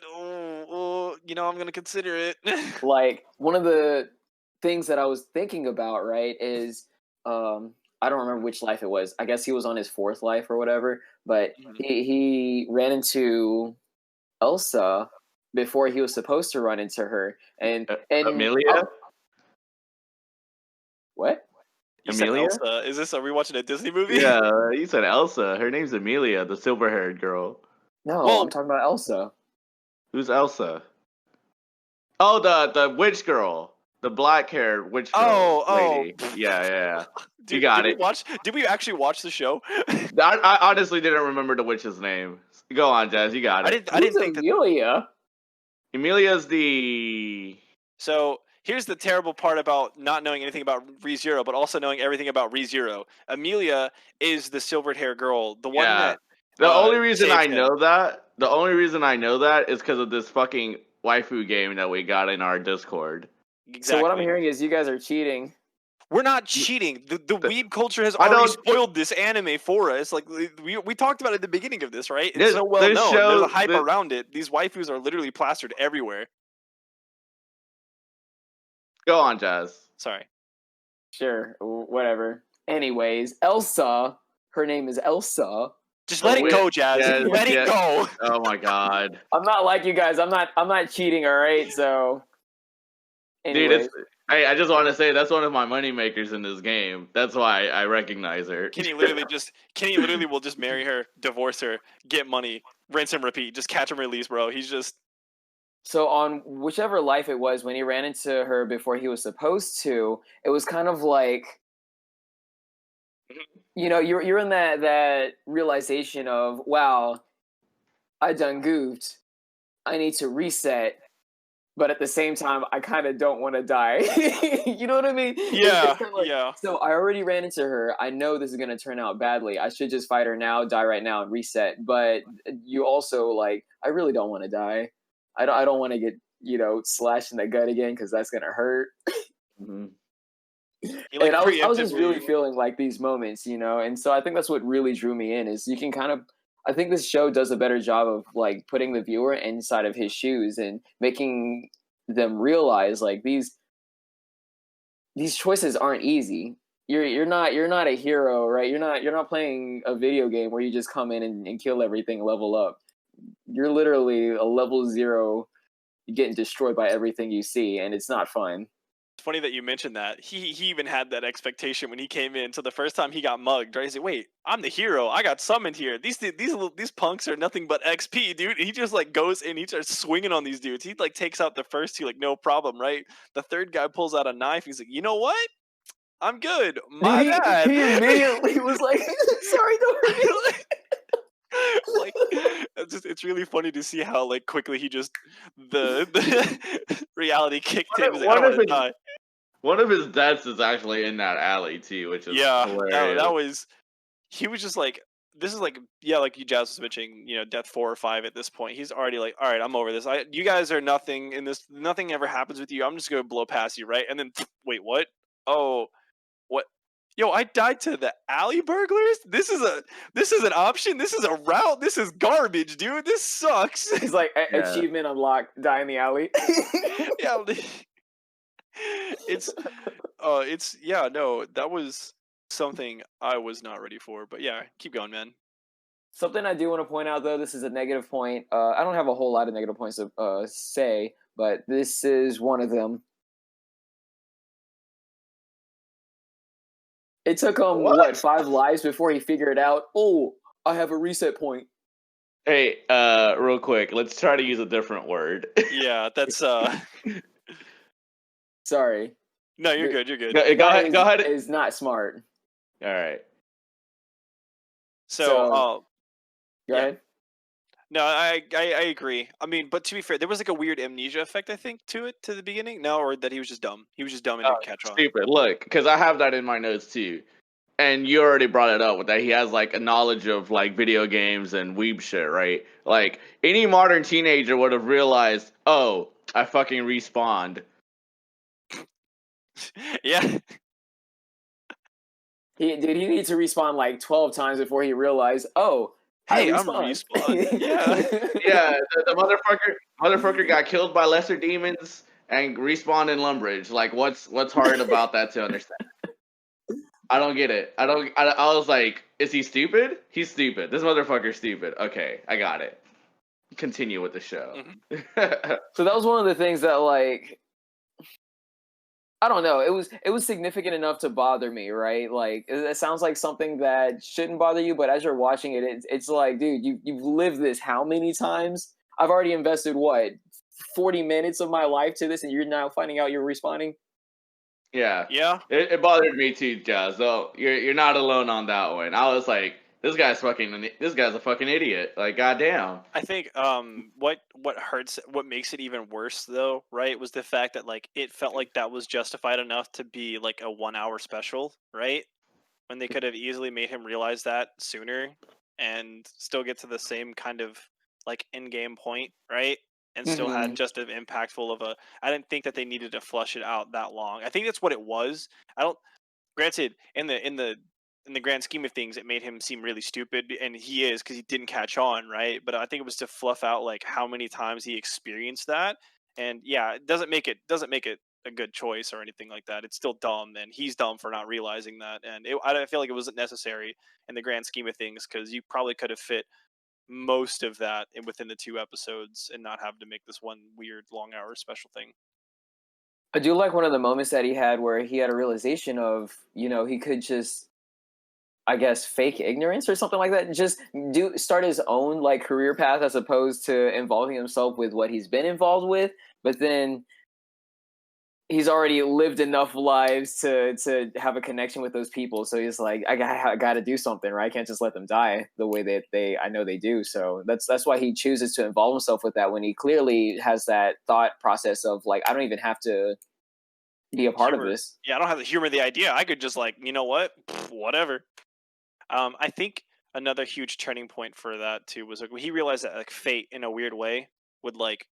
I'm gonna consider it. Like one of the things that I was thinking about, right, is I don't remember which life it was. I guess he was on his fourth life or whatever, but Mhm. he ran into Elsa before he was supposed to run into her, and Amelia? what? You said Amelia? Elsa. Are we watching a Disney movie? Yeah, you said Elsa. Her name's Amelia, the silver-haired girl. No, Well, I'm talking about Elsa. Who's Elsa? Oh, the witch girl, the black-haired witch girl oh, lady. Yeah. You Did got we it. watch? Did we actually watch the show? I honestly didn't remember the witch's name. Go on, Jazz. You got I it. didn't. I didn't Who's think that. Amelia? Emilia's the. So here's the terrible part about not knowing anything about ReZero, but also knowing everything about ReZero. Amelia is the silvered hair girl, the one Yeah. that The only reason saved I him. know that. The only reason I know that is because of this fucking waifu game that we got in our Discord. Exactly. So what I'm hearing is you guys are cheating. We're not cheating. The weeb culture has I already don't- spoiled this anime for us. Like we talked about it at the beginning of this, right? It's so well this known. show- There's a hype this- around it. These waifus are literally plastered everywhere. Go on, Jazz. Sorry. Sure, whatever. Anyways, Elsa, her name is Elsa. Just let it go, Jazz. Yes, Let it yes. go. Oh my god. I'm not like you guys. I'm not cheating, all right? So Dude, anyways. I just want to say that's one of my money makers in this game. That's why I recognize her. Kenny literally will just marry her, divorce her, get money, rinse and repeat, just catch and release, bro. He's just So on whichever life it was when he ran into her before he was supposed to, it was kind of like you're in that realization of, wow, I done goofed. I need to reset. But at the same time, I kind of don't want to die. You know what I mean? Yeah, It's kinda like, yeah. So I already ran into her. I know this is going to turn out badly. I should just fight her now, die right now, and reset. But you also like, I really don't want to die. I don't want to get slashed in the gut again because that's going to hurt. Mhm. And I was just really feeling like these moments, and so I think that's what really drew me in is you can kind of. I think this show does a better job of like putting the viewer inside of his shoes and making them realize like these choices aren't easy. You're not a hero, right? You're not playing a video game where you just come in and kill everything, level up. You're literally a level 0 getting destroyed by everything you see, and it's not fun. It's funny that you mentioned that. He even had that expectation when he came in. So the first time he got mugged, right? He's like, "Wait, I'm the hero. I got summoned here. These punks are nothing but XP, dude." And he just like goes in, he starts swinging on these dudes. He like takes out the first two like no problem, right? The third guy pulls out a knife. He's like, "You know what? I'm good. My bad." He immediately was like, "Sorry, don't hurt me." Like it's really funny to see how like quickly he just the reality kicked in. He's like, "I don't want to die." One of his deaths is actually in that alley too, which is hilarious. That was. He was just like, this is like, yeah, like you Jazz was mentioning, death 4 or 5 at this point. He's already like, all right, I'm over this. You guys are nothing in this. Nothing ever happens with you. I'm just gonna blow past you, right? And then, wait, what? Oh, what? Yo, I died to the alley burglars. This is an option. This is a route. This is garbage, dude. This sucks. He's like, achievement unlocked, die in the alley. Yeah, it's no, that was something I was not ready for. But yeah, keep going, man. Something I do want to point out, though, this is a negative point. I don't have a whole lot of negative points to say, but this is one of them. It took him, what, 5 lives before he figured out, oh, I have a reset point. Hey, real quick, let's try to use a different word. Yeah, that's Sorry. No, you're good. You're good. Go ahead. Go ahead. Is not smart. All right. So, Go ahead. No, I agree. I mean, but to be fair, there was like a weird amnesia effect, I think, to the beginning. No, or that he was just dumb. He was just dumb and didn't catch on. Stupid. Look, because I have that in my notes too. And you already brought it up with that he has like a knowledge of like video games and weeb shit, right? Like any modern teenager would have realized, oh, I fucking respawned. Yeah. He need to respawn like 12 times before he realized, oh, Hey, I I'm respawned. Yeah. Yeah, the motherfucker got killed by lesser demons and respawned in Lumbridge. Like, what's hard about that to understand? I don't get it. I was like, is he stupid? He's stupid. This motherfucker's stupid. Okay, I got it. Continue with the show. Mm-hmm. So that was one of the things that, like, I don't know. It was significant enough to bother me, right? Like, it sounds like something that shouldn't bother you, but as you're watching it, it's like, dude, you've lived this how many times? I've already invested, what, 40 minutes of my life to this, and you're now finding out you're respawning? Yeah. Yeah. It bothered me too, Jazz. So you're not alone on that one. I was like, this guy's a fucking idiot. Like, goddamn. I think what hurts, what makes it even worse though, right, was the fact that like it felt like that was justified enough to be like a 1 hour special, right? When they could have easily made him realize that sooner and still get to the same kind of like in game point, right? And still had just as impactful of a. I didn't think that they needed to flush it out that long. I think that's what it was. I don't. Granted, in the grand scheme of things, it made him seem really stupid, and he is because he didn't catch on, right? But I think it was to fluff out like how many times he experienced that, and yeah, it doesn't make it a good choice or anything like that. It's still dumb, and he's dumb for not realizing that. And I feel like it wasn't necessary in the grand scheme of things because you probably could have fit most of that within the 2 episodes and not have to make this one weird long hour special thing. I do like one of the moments that he had where he had a realization of, he could just, I guess, fake ignorance or something like that. Just start his own like career path as opposed to involving himself with what he's been involved with. But then he's already lived enough lives to have a connection with those people. So he's like, I got to do something, right? I can't just let them die the way that I know they do. So that's why he chooses to involve himself with that when he clearly has that thought process of like, I don't even have to be a part of this. Yeah, I don't have to humor the idea. I could just like, you know what? Whatever. I think another huge turning point for that too was like when he realized that like fate in a weird way would like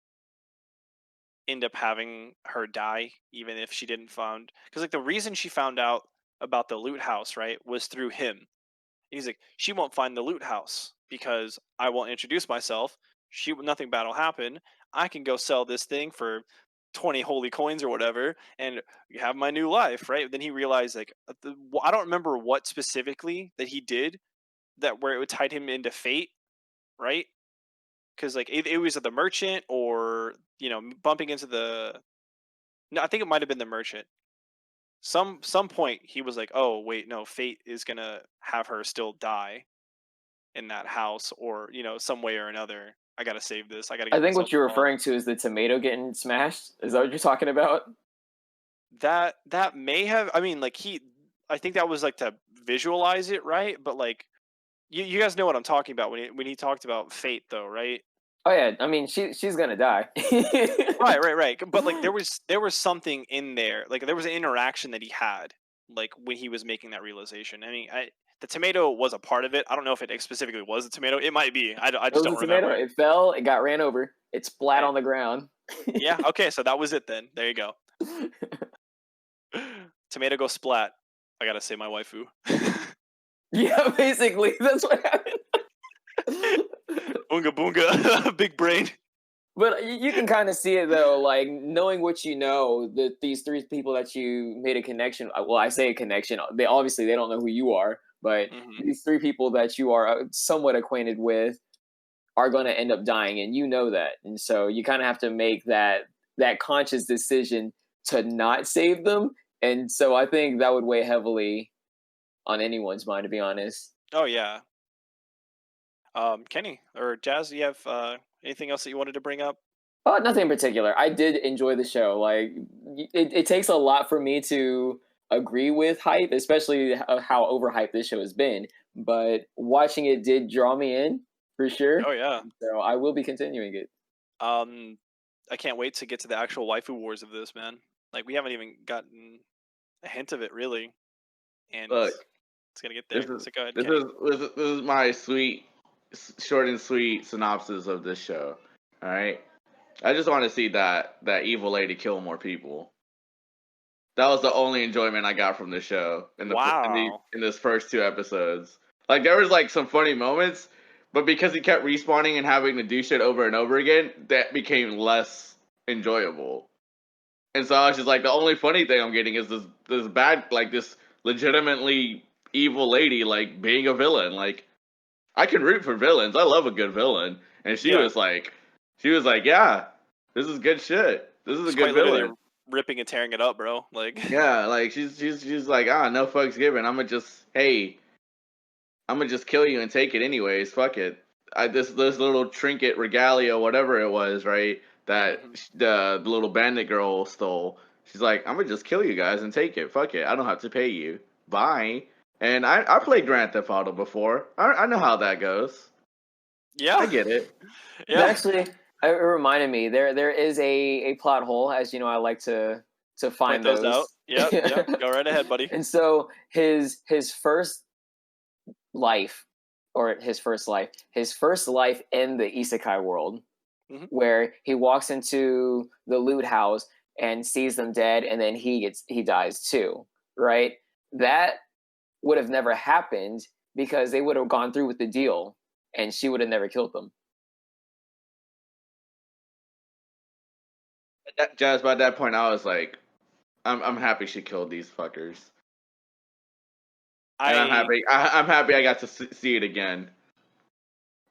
end up having her die even if she didn't found, because like the reason she found out about the loot house, right, was through him. He's like, she won't find the loot house because I won't introduce myself. Nothing bad will happen. I can go sell this thing for 20 holy coins or whatever and have my new life, right? Then he realized like I don't remember what specifically that he did that where it would tie him into fate, right? Because like it was the merchant or bumping into the. No, I think it might have been the merchant. Some point he was like, oh wait, no, fate is gonna have her still die in that house, or some way or another. I gotta save this. I think what you're referring to is the tomato getting smashed. Is that what you're talking about? That may have. I mean, like I think that was like to visualize it, right? But like, you guys know what I'm talking about when he talked about fate, though, right? Oh yeah, I mean she's gonna die. Right. But like there was something in there. Like there was an interaction that he had, like when he was making that realization. I mean, the tomato was a part of it. I don't know if it specifically was a tomato. It might be. I just don't remember. It fell. It got ran over. It splat on the ground. Yeah. Okay. So that was it then. There you go. Tomato go splat. I gotta say my waifu. Yeah, basically that's what happened. Boonga boonga, big brain. But you can kind of see it though, like knowing what you know, that these 3 people that you made a connection. Well, I say a connection. They obviously they don't know who you are, but these 3 people that you are somewhat acquainted with are going to end up dying, and you know that, and so you kind of have to make that conscious decision to not save them. And so I think that would weigh heavily on anyone's mind, to be honest. Oh yeah. Kenny or Jazz, do you have anything else that you wanted to bring up? Oh, nothing in particular. I did enjoy the show. Like, it takes a lot for me to agree with hype, especially how overhyped this show has been. But watching it did draw me in for sure. Oh yeah. So I will be continuing it. Um, I can't wait to get to the actual waifu wars of this, man. Like we haven't even gotten a hint of it really, and Look, it's gonna get this there. is So go ahead, this Kenny. is this is my short and sweet synopsis of this show. All right, I just want to see that evil lady kill more people. That was the only enjoyment I got from the show Wow. in this first 2 episodes. Like there was like some funny moments, but because he kept respawning and having to do shit over and over again, that became less enjoyable. And so I was just like, the only funny thing I'm getting is this bad, like this legitimately evil lady like being a villain. Like I can root for villains. I love a good villain. And Yeah. she was like, yeah, this is good shit. This is a It's good quite literally villain. ripping and tearing it up, bro. Like Yeah, like she's like, no fucks given. I'm gonna just kill you and take it anyways. Fuck it. This little trinket regalia, whatever it was, right? That Mhm. the little bandit girl stole. She's like, I'm gonna just kill you guys and take it. Fuck it. I don't have to pay you. Bye. And I played Grand Theft Auto before. I know how that goes. I Yeah. get it. Yeah. Actually, it reminded me there is a plot hole, as you know. I like to Point find those out. those. Yep. Yep. Go right ahead, buddy. And so his first life, or his first life in the isekai world, Mhm. where he walks into the loot house and sees them dead, and then he dies too, right? That would have never happened because they would have gone through with the deal, and she would have never killed them. Jazz, by that point, I was like, I'm happy she killed these fuckers, and I I'm happy I got to see it again.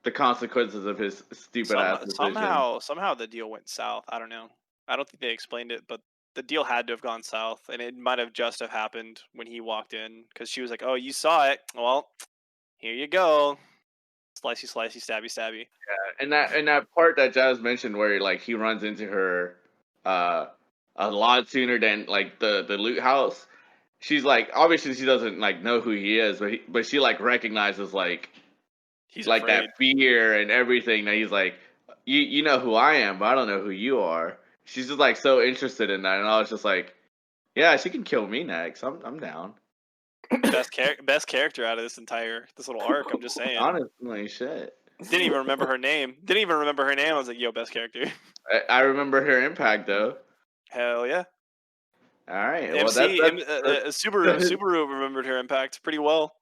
The consequences of his stupid ass decision. somehow the deal went south. I don't know. I don't think they explained it, but the deal had to have gone south, and it might have just have happened when he walked in because she was like, "Oh, you saw it. Well, here you go. Slicey, slicey, stabby, stabby." And that part that Jazz mentioned where like he runs into her uh a lot sooner than like the loot house. She's like obviously she doesn't like know who he is, but she like recognizes He's like that afraid. fear and everything that he's like you know who I am, but I don't know who you are. She's just like so interested in that, and I was just like, yeah, she can kill me next. I'm down. Best character out of this little arc. I'm just saying. Honestly, shit. Didn't even remember her name. Didn't even remember her name. I was like, "Yo, best character." I remember her impact though. Hell yeah. All right, well that's Subaru remembered her impact pretty well,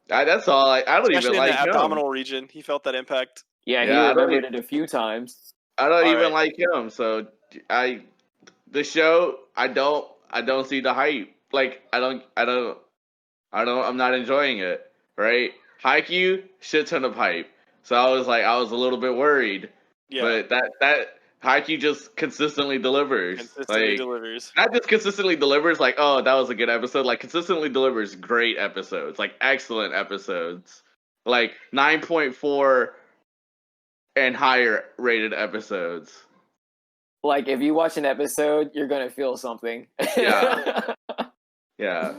that's all. I don't even especially in the like him. abdominal region. He felt that impact. Yeah, he Yeah, remembered it a few times. I don't All even right. like him. So I the show I don't see the hype. Like I'm not enjoying it. Right? Haikyuu, shit ton of hype. So I was a little bit worried, Yeah. but that Haikyuu just consistently delivers. Consistently Like delivers. not just consistently delivers. Like oh that was a good episode. Like consistently delivers great episodes. Like excellent episodes. Like 9.4 and higher rated episodes. Like, if you watch an episode, you're gonna feel something. Yeah. Yeah.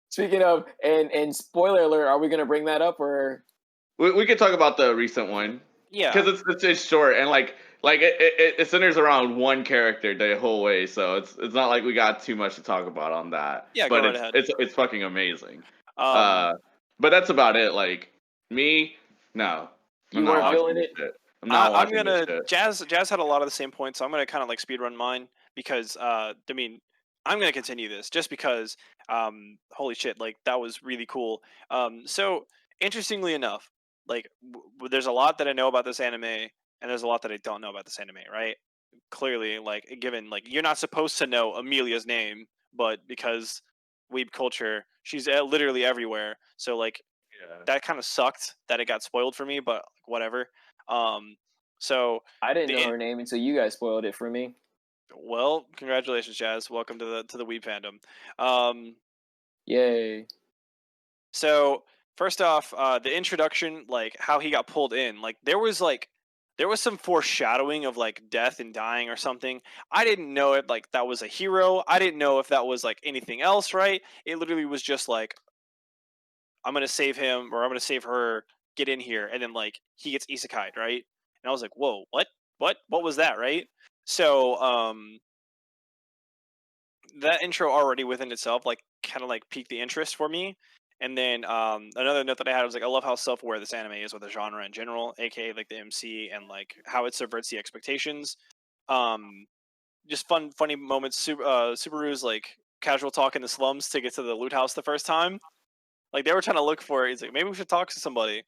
Speaking of, and spoiler alert, are we gonna bring that up, or? We could talk about the recent one Yeah. because it's short and like it centers around one character the whole way, so it's not like we got too much to talk about on that. Yeah. Go But right ahead. it's fucking amazing. Um. Uh, but that's about it. Like me, no, I'm You not weren't watching feeling this it? shit. I'm not I'm watching this gonna shit. Jazz had a lot of the same points, so I'm gonna kind of like speed run mine because I mean I'm gonna continue this just because holy shit, like that was really cool. So interestingly enough, like there's a lot that I know about this anime and there's a lot that I don't know about this anime, right? Clearly, like given like you're not supposed to know Amelia's name, but because weeb culture, she's literally everywhere. So like Yeah. that kind of sucked that it got spoiled for me, but whatever. Um, so I didn't know the her name until you guys spoiled it for me. well, congratulations, Jazz. Welcome to the Weeb fandom. Um, Yay! So first off, the introduction, like how he got pulled in, like there was some foreshadowing of like death and dying or something. I didn't know if like that was a hero. I didn't know if that was like anything else, right? It literally was just like, I'm gonna save him or I'm gonna save her, get in here, and then like he gets isekai'd, right? And I was like, whoa, what? What was that, right? So that intro already within itself like kind of like piqued the interest for me. And then another note that I had was like, I love how self-aware this anime is with the genre in general, aka like the MC and like how it subverts the expectations. Um, just funny moments. Subaru's like casual talk in the slums to get to the loot house the first time. Like they were trying to look for it. He's like, maybe we should talk to somebody.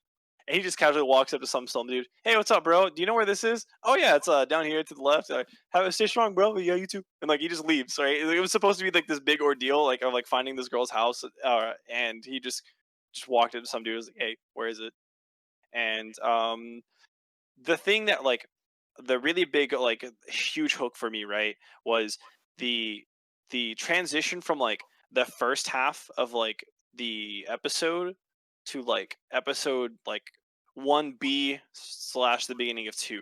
And he just casually walks up to some dude. Hey, what's up, bro? Do you know where this is? Oh yeah, it's down here to the left. Have a stay strong, bro. Yeah, you too. And like he just leaves. Right? It was supposed to be like this big ordeal, like of like finding this girl's house, and he just walked up to some dude. Was like, hey, where is it? And the thing that like the really big like huge hook for me, right, was the transition from like the first half of like the episode to like episode like 1B slash the beginning of 2,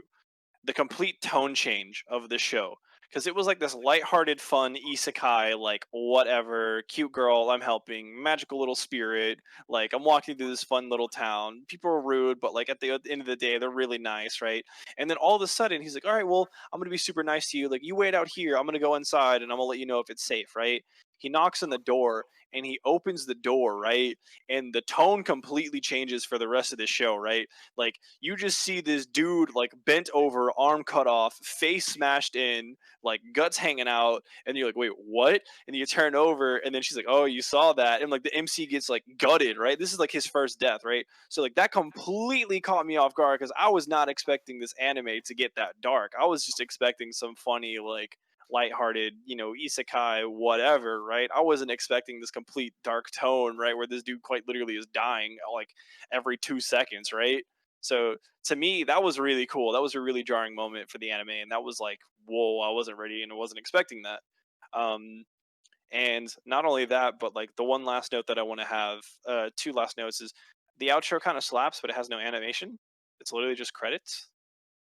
the complete tone change of the show, because it was like this lighthearted, fun isekai, like whatever, cute girl I'm helping, magical little spirit, like I'm walking through this fun little town. People are rude, but like at the end of the day, they're really nice, right? And then all of a sudden, he's like, "All right, well, I'm gonna be super nice to you. Like you wait out here. I'm gonna go inside, and I'm gonna let you know if it's safe, right?" He knocks on the door, and he opens the door, right? And the tone completely changes for the rest of the show, right? Like you just see this dude like bent over, arm cut off, face smashed in, like guts hanging out, and you're like, wait, what? And you turn over, and then she's like, oh, you saw that, and like the MC gets like gutted, right? This is like his first death, right? So like that completely caught me off guard because I was not expecting this anime to get that dark. I was just expecting some funny like lighthearted, isekai, whatever, right? I wasn't expecting this complete dark tone, right, where this dude quite literally is dying like every 2 seconds, right? So to me, that was really cool. That was a really jarring moment for the anime, and that was like, whoa, I wasn't ready and I wasn't expecting that. Um, and not only that, but like the one last note that I want to have, two last notes is the outro kind of slaps, but it has no animation. It's literally just credits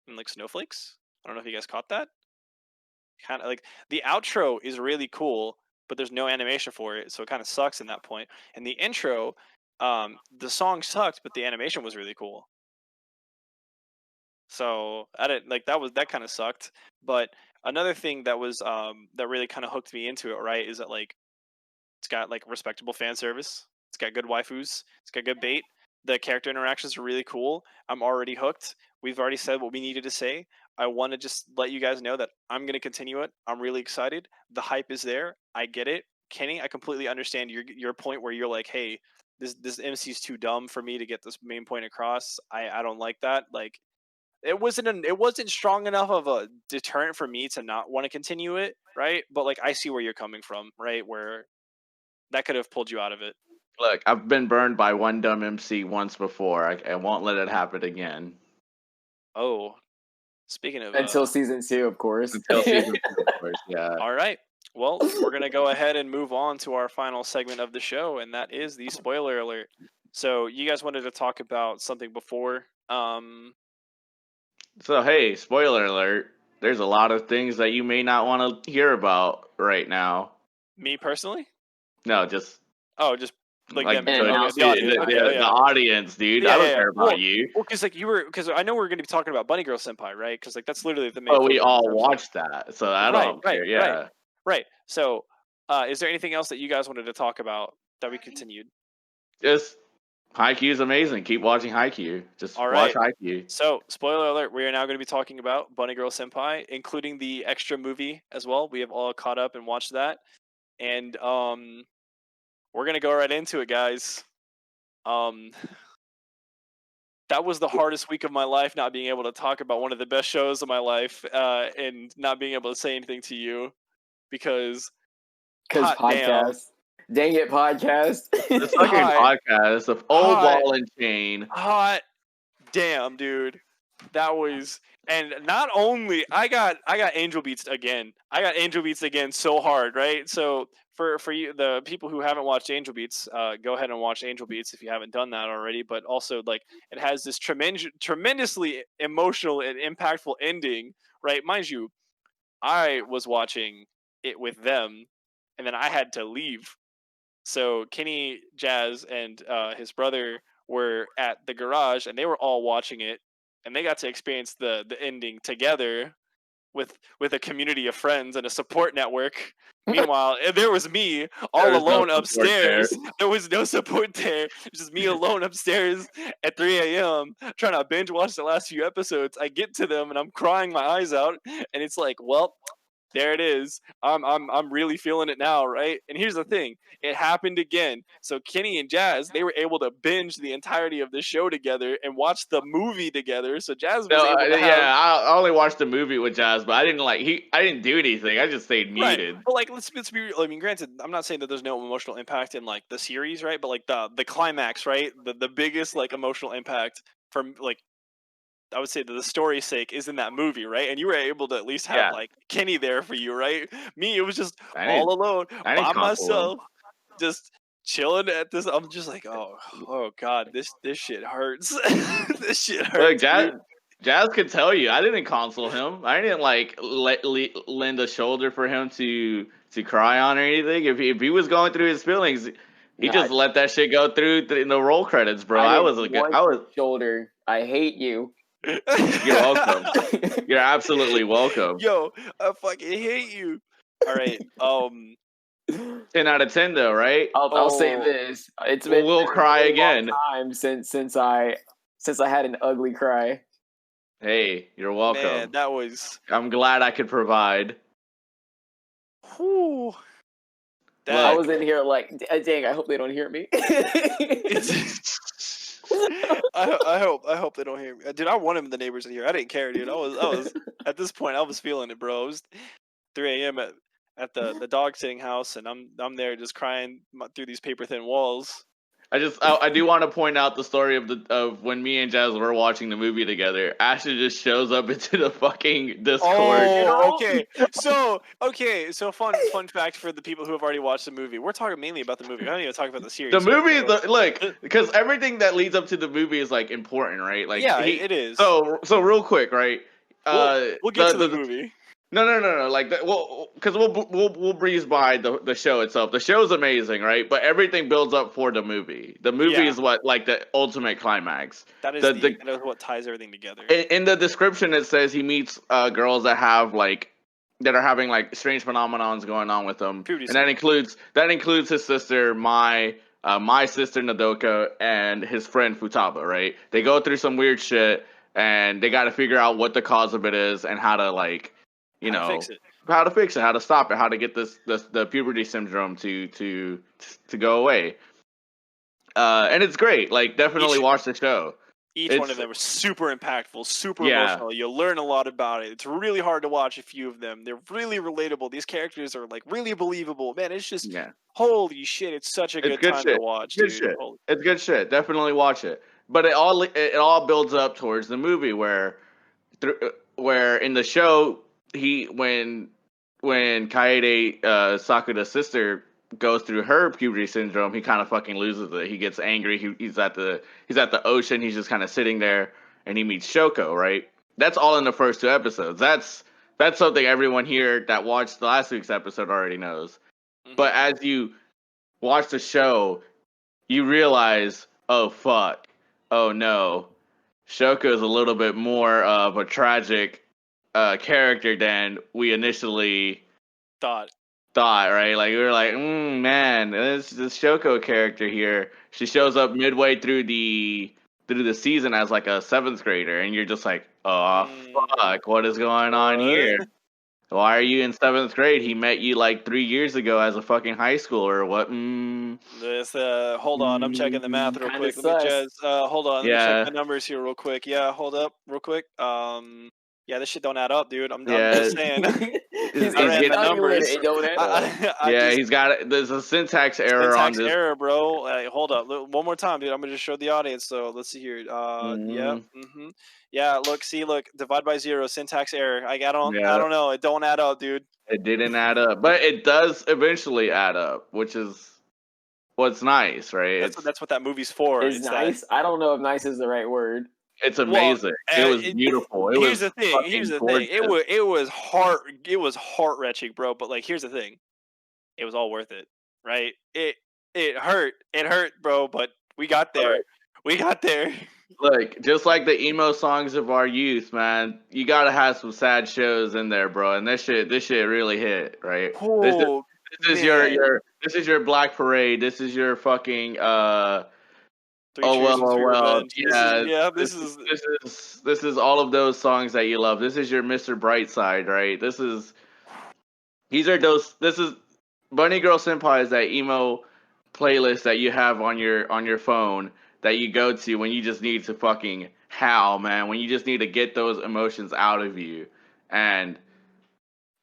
and like snowflakes. I don't know if you guys caught that. Kind of like the outro is really cool, but there's no animation for it, so it kind of sucks in that point. And the intro, the song sucked, but the animation was really cool. So I didn't like that kind of sucked. But another thing that was that really kind of hooked me into it, right, is that like it's got like respectable fan service. It's got good waifus. It's got good bait. The character interactions are really cool. I'm already hooked. We've already said what we needed to say. I want to just let you guys know that I'm going to continue it. I'm really excited. The hype is there. I get it. Kenny, I completely understand your point where you're like, hey, this MC is too dumb for me to get this main point across. I don't like that. Like it wasn't strong enough of a deterrent for me to not want to continue it, right? But like I see where you're coming from, right? Where that could have pulled you out of it. Look, I've been burned by one dumb MC once before. I won't let it happen again. Oh, speaking of Until season 2, of course. Until season 2, of course, yeah. all right. Well, we're gonna go ahead and move on to our final segment of the show, and that is the spoiler alert. So you guys wanted to talk about something before. So hey, spoiler alert. There's a lot of things that you may not want to hear about right now. Me personally? No, just just like like them, an the audience. the, Okay, the, yeah. the audience, dude. Yeah, I don't yeah. care about you. Well, because like because I know we're going to be talking about Bunny Girl Senpai, right? Because like that's literally the main. But we focus of all this episode. watched that, so I don't care. Yeah. Right. So, is there anything else that you guys wanted to talk about that we continued? Just Haikyuu is amazing. Keep watching Haikyuu. Just All watch right. Haikyuu. So, spoiler alert: we are now going to be talking about Bunny Girl Senpai, including the extra movie as well. We have all caught up and watched that, and we're gonna go right into it, guys. That was the hardest week of my life, not being able to talk about one of the best shows of my life, and not being able to say anything to you because podcast. Dang it, podcast. This fucking podcast of old ball and chain. Hot damn, dude. That was And not only I got angel beats again. I got angel beats again so hard, right? So for you, the people who haven't watched Angel Beats, go ahead and watch Angel Beats if you haven't done that already. But also, like, it has this tremendously emotional and impactful ending, right? Mind you, I was watching it with them, and then I had to leave. So Kenny, Jazz, and his brother were at the garage, and they were all watching it, and they got to experience the ending together with a community of friends and a support network. Meanwhile, there was me all There's no alone support there. upstairs. There was no support there. It's just me alone upstairs at 3 a.m. trying to binge watch the last few episodes. I get to them and I'm crying my eyes out, and it's like, well, there it is. I'm really feeling it now, right? And here's the thing: it happened again. So Kenny and Jazz, they were able to binge the entirety of the show together and watch the movie together. So Jazz was No, able to have yeah, I only watched the movie with Jazz, but I didn't I didn't do anything. I just stayed right. muted. But like, let's be real. I mean, granted, I'm not saying that there's no emotional impact in like the series, right? But like the climax, right? The biggest like emotional impact from like I would say that the story's sake is in that movie, right? And you were able to at least have Yeah, like Kenny there for you, right? Me, it was just I all didn't alone I didn't by console him. myself, just chilling at this. I'm just like, oh god, this shit hurts. This shit Look, hurts, dude. Jazz could tell you I didn't console him. I didn't like lend a shoulder for him to cry on or anything. If he was going through his feelings, he No, just let that shit go through in the roll credits, bro. I I didn't was a good. want I was. your shoulder. I hate you. You're welcome. You're absolutely welcome. Yo, I fucking hate you. All right. 10 out of 10 though, right? I'll say Oh this: it's Well, been we'll a cry really long again. time since I had an ugly cry. Hey, you're man, welcome. that was. I'm glad I could provide. Whew, I that. Look, was in here like, dang, I hope they don't hear me. I hope they don't hear me, dude. I wanted the neighbors to hear. I didn't care, dude. I was at this point. I was feeling it, bro. It was 3 a.m. at the dog sitting house, and I'm there just crying through these paper thin walls. I do want to point out the story of when me and Jazz were watching the movie together. Ashton just shows up into the fucking Discord. Oh, okay. So fun fact for the people who have already watched the movie. We're talking mainly about the movie. I don't even talk about the The series yet. movie, So. look, because everything that leads up to the movie is like important, right? Like Yeah, it is. So real quick, right? We'll get to the movie. No. Like, because we'll breeze by the show itself. The show's amazing, right? But everything builds up for the movie. The movie Yeah. is what like the ultimate climax. That is The that is what ties everything together. in the description it says he meets girls that have like that are having like strange phenomenons going on with them, Puberty and that includes his sister, my sister Nadoka, and his friend Futaba. Right? They go through some weird shit, and they got to figure out what the cause of it is and how to like, you How to know, fix it. how to fix it, how to stop it, how to get the puberty syndrome to go away. And it's great. Like, definitely watch the show. Each one of them was super impactful, super Yeah. emotional. You learn a lot about it. It's really hard to watch a few of them. They're really relatable. These characters are like really believable. Man, it's just holy shit! It's such a good time to watch, Good dude. shit. It's good shit. Definitely watch it. But it all builds up towards the movie where in the show when Kaede, Sakura's sister, goes through her puberty syndrome, he kind of fucking loses it. He gets angry. He's at the ocean. He's just kind of sitting there, and he meets Shoko. Right. That's all in the first 2 episodes. That's something everyone here that watched the last week's episode already knows. Mm-hmm. But as you watch the show, you realize, oh fuck, oh no, Shoko is a little bit more of a tragic character than we initially thought, right? Like, we were like, man, this Shoko character here, she shows up midway through the season as like a 7th grader, and you're just like, oh fuck, what is going on here? Why are you in 7th grade? He met you like 3 years ago as a fucking high schooler. What? This hold on, I'm checking the math real quick. Let me sus. just hold on, let me check Yeah. the numbers here real quick. Yeah, hold up real quick. Yeah, this shit don't add up, dude. I'm Yeah. just saying. He's I ran getting- the numbers. It don't add up. Yeah, he's got there's a syntax error on Syntax this. error, bro. Hold up, one more time, dude. I'm gonna just show the audience. So let's see here. Yeah, yeah. Look, divide by 0, syntax error. I don't know. It don't add up, dude. It didn't add up, but it does eventually add up, which is what's nice, right? That's what that movie's for. It's nice. I don't know if nice is the right word. It's amazing. It was beautiful. Here's the thing. It was heart wrenching, bro. But like, here's the thing. It was all worth it, right? It hurt. It hurt, bro. But we got there. Right. We got there. Look, just like the emo songs of our youth, man, you gotta have some sad shows in there, bro. And this shit really hit, right? Oh, this is your Black Parade. This is your fucking Yeah, this is all of those songs that you love. This is your Mr. Brightside, right? This is Bunny Girl Senpai is that emo playlist that you have on your phone that you go to when you just need to fucking howl, man. When you just need to get those emotions out of you, and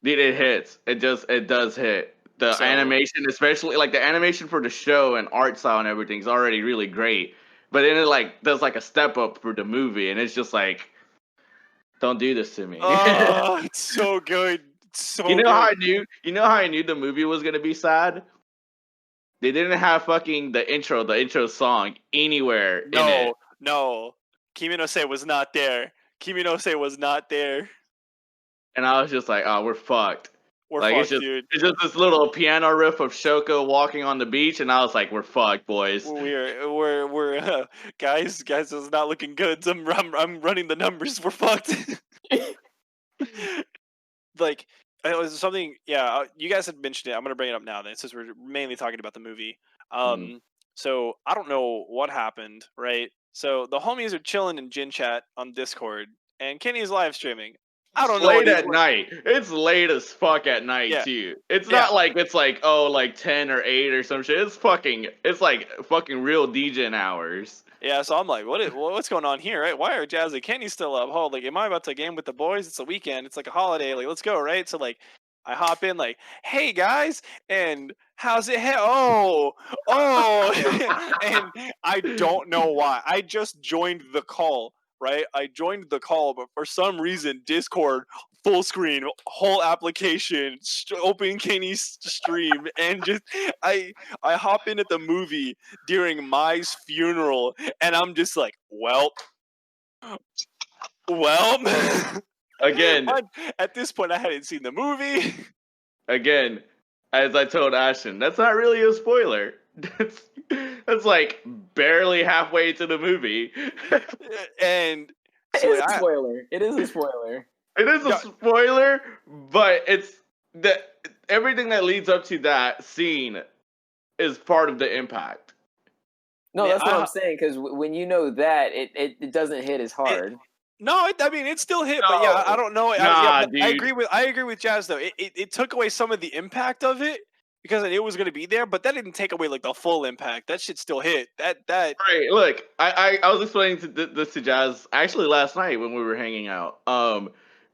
it hits. It does hit. The animation, especially like the animation for the show and art style and everything, is already really great. But then it like does like a step up for the movie, and it's just like, don't do this to me. Oh, it's so good. So you know how I knew the movie was gonna be sad? They didn't have fucking the intro song anywhere in it. No. Kimi no Se was not there. Kimi no Se was not there. And I was just like, oh, we're fucked. We're fucked, dude. It's just this little piano riff of Shoko walking on the beach, and I was like, we're fucked, boys. We're guys, it's not looking good. I'm running the numbers. We're fucked. Like, it was something. Yeah, you guys had mentioned it. I'm gonna bring it up now, then, since we're mainly talking about the movie. So I don't know what happened, right? So the homies are chilling in Gin Chat on Discord, and Kenny's live streaming. I don't know. Late at night. It's late as fuck at night too. It's not like it's like 10 or 8 or some shit. It's like fucking real DJing hours. Yeah, so I'm like, what's going on here, right? Why are Jaz and Kenny still up? Oh, like, am I about to game with the boys? It's a weekend. It's like a holiday. Like, let's go, right? So like, I hop in like, hey guys, and how's it? Oh, and I don't know why. I just joined the call. Right, I joined the call, but for some reason, Discord full screen, whole application, open Kenny's stream, and just I hop in at the movie during Mai's funeral, and I'm just like, well, again. At this point, I hadn't seen the movie. Again, as I told Ashten, that's not really a spoiler. That's like barely halfway to the movie. And so it is a spoiler. It is a spoiler. It is a spoiler, but it's everything that leads up to that scene is part of the impact. No, that's what I'm saying, because when you know that, it doesn't hit as hard. I mean, it still hit, but yeah, I don't know. I agree with Jaz though. It took away some of the impact of it, because I knew it was going to be there, but that didn't take away like the full impact. That shit still hit. That right. Look, I was explaining this to Jaz actually last night when we were hanging out.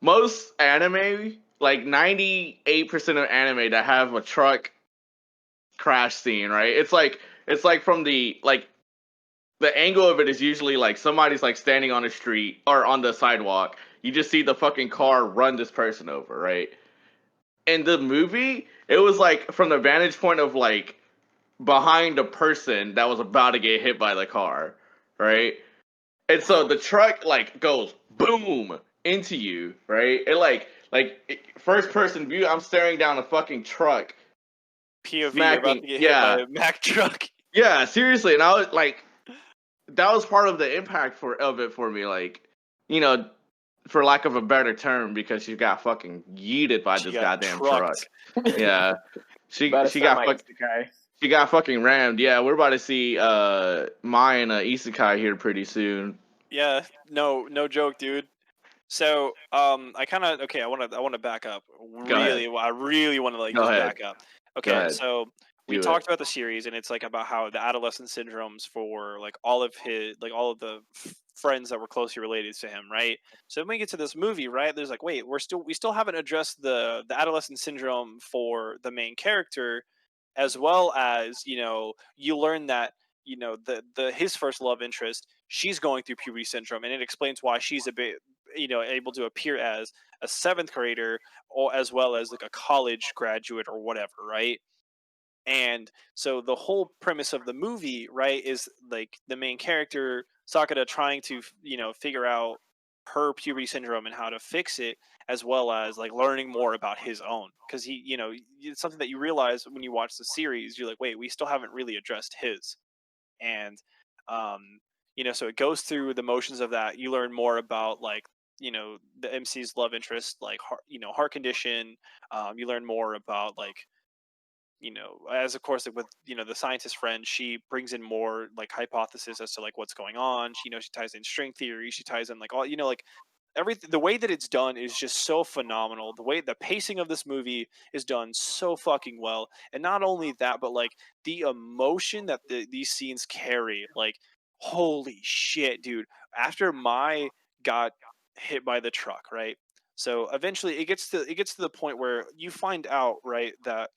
Most anime, like 98% of anime that have a truck crash scene, right? It's like from the angle of it is usually like somebody's like standing on the street or on the sidewalk. You just see the fucking car run this person over, right? In the movie, it was like from the vantage point of like behind a person that was about to get hit by the car, right? And so the truck like goes boom into you, right? It like first person view. I'm staring down a fucking truck. POV, you're about to get hit by a Mack truck. Yeah, seriously, and I was like, that was part of the impact of it for me, like, you know, for lack of a better term, because she got fucking yeeted by this goddamn truck. Yeah, she got fucking rammed. Yeah, we're about to see Mai and Isekai here pretty soon. Yeah, no joke, dude. So I want to back up. I really want to like just back up. Okay, so we talked about the series, and it's like about how the adolescent syndromes for like all of the friends that were closely related to him, right? So when we get to this movie, right, there's like, wait, we still haven't addressed the adolescent syndrome for the main character, as well as, you know, you learn that, you know, the his first love interest, she's going through puberty syndrome, and it explains why she's a bit, you know, able to appear as a seventh grader, or as well as like a college graduate or whatever, right? And so the whole premise of the movie, right, is like the main character Sakura trying to, you know, figure out her puberty syndrome and how to fix it, as well as like learning more about his own, because he, you know, it's something that you realize when you watch the series. You're like, wait, we still haven't really addressed his. And you know, so it goes through the motions of that. You learn more about, like, you know, the MC's love interest, like you know, heart condition. You learn more about, like, you know, as of course, like with, you know, the scientist friend, she brings in more like hypothesis as to like what's going on. She, you know, she ties in string theory, she ties in like all, you know, like everything. The way that it's done is just so phenomenal. The way the pacing of this movie is done so fucking well, and not only that, but like the emotion that these scenes carry, like, holy shit, dude. After my got hit by the truck, right? So eventually it gets to the point where you find out, right, that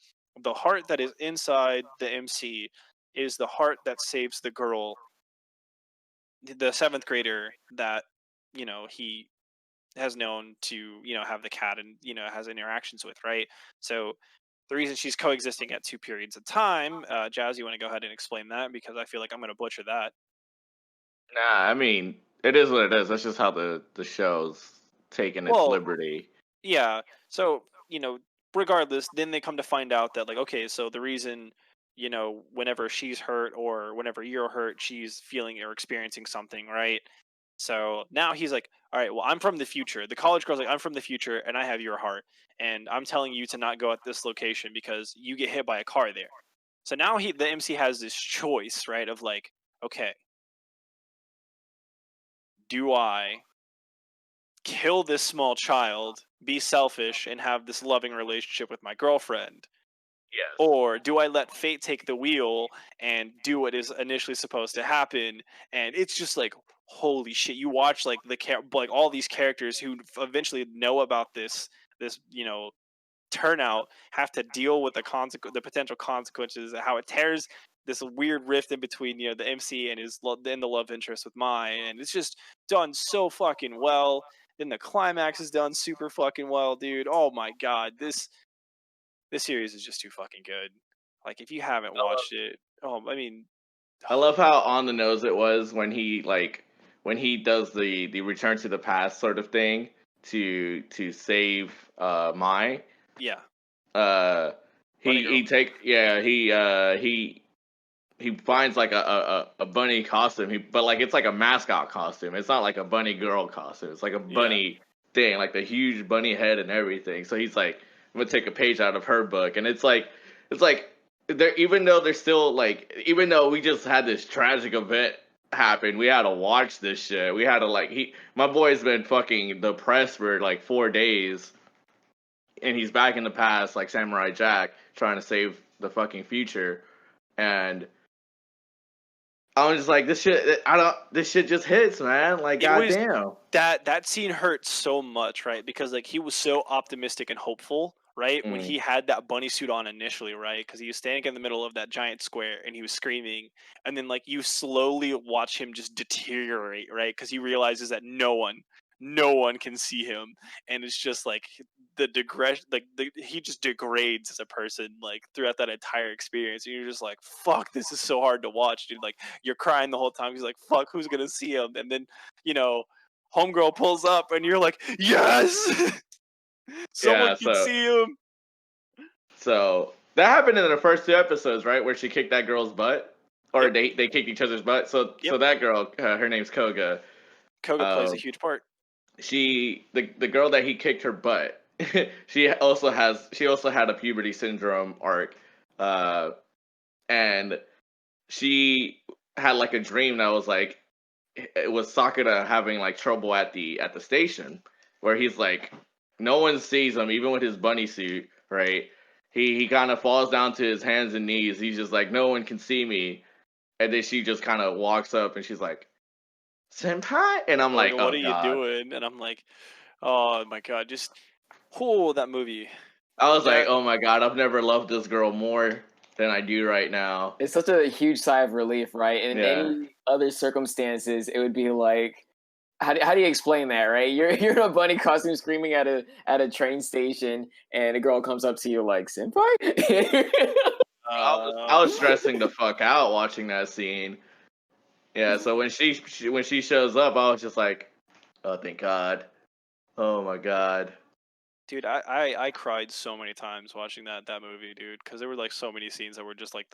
the heart that is inside the MC is the heart that saves the girl, the seventh grader that, you know, he has known to, you know, have the cat and, you know, has interactions with, right? So the reason she's coexisting at two periods of time, Jazz, you want to go ahead and explain that, because I feel like I'm going to butcher that. Nah, I mean, it is what it is. That's just how the show's taking its Well, liberty. yeah. So, you know, regardless, then they come to find out that, like, okay, so the reason, you know, whenever she's hurt or whenever you're hurt, she's feeling or experiencing something, right? So now he's like, all right, well, I'm from the future. The college girl's like, I'm from the future and I have your heart. And I'm telling you to not go at this location because you get hit by a car there. So now the MC has this choice, right? Of like, okay, do I kill this small child, be selfish, and have this loving relationship with my girlfriend? Yes. Or do I let fate take the wheel and do what is initially supposed to happen? And it's just like, holy shit! You watch like like all these characters who eventually know about this, you know, turnout, have to deal with the potential consequences, how it tears this weird rift in between, you know, the MC and and the love interest with Mai, and it's just done so fucking well. Then the climax is done super fucking well, dude. Oh my god, this series is just too fucking good. Like, if you haven't I love, watched it, oh, I mean, I love how on the nose it was when he does the return to the past sort of thing to save Mai. yeah, Uh, Bunny he Girl. take yeah he finds like a bunny costume. But like it's like a mascot costume. It's not like a bunny girl costume. It's like a Yeah, bunny thing, like the huge bunny head and everything. So he's like, I'm gonna take a page out of her book, and it's like there. Even though we just had this tragic event happen, we had to watch this shit. We had to my boy's been fucking depressed for like 4 days, and he's back in the past like Samurai Jack trying to save the fucking future, and I was just like, this shit. This shit just hits, man. Like, it was goddamn. that scene hurt so much, right? Because like he was so optimistic and hopeful, right? When Mm. he had that bunny suit on initially, right? Because he was standing in the middle of that giant square and he was screaming, and then like you slowly watch him just deteriorate, right? Because he realizes that no one can see him, and it's just like the digression, like he just degrades as a person, like throughout that entire experience, and you're just like, fuck, this is so hard to watch, dude. Like, you're crying the whole time. He's like, fuck, who's gonna see him? And then, you know, homegirl pulls up and you're like, yes, someone Yeah. can see him. So that happened in the first 2 episodes, right, where she kicked that girl's butt, or Yep, they kicked each other's butt. So yep. that girl, her name's Koga. Koga plays a Um, huge part. the girl that he kicked her butt. She also had a puberty syndrome arc, uh, and she had like a dream that was like it was Sakura having like trouble at the station where he's like no one sees him even with his bunny suit, right? He kind of falls down to his hands and knees. He's just like no one can see me, and then she just kind of walks up and she's like, senpai, and I'm like, What oh are you god. doing? And I'm like, oh my god, just that movie. I was like, That oh my god, I've never loved this girl more than I do right now. It's such a huge sigh of relief, right? In Yeah. any other circumstances, it would be like, how do you explain that, right? You're in a bunny costume screaming at a train station, and a girl comes up to you like, senpai? I was stressing the fuck out watching that scene. Yeah, so when she shows up, I was just like, oh thank God. Oh my God. dude, I cried so many times watching that movie, dude, because there were like so many scenes that were just like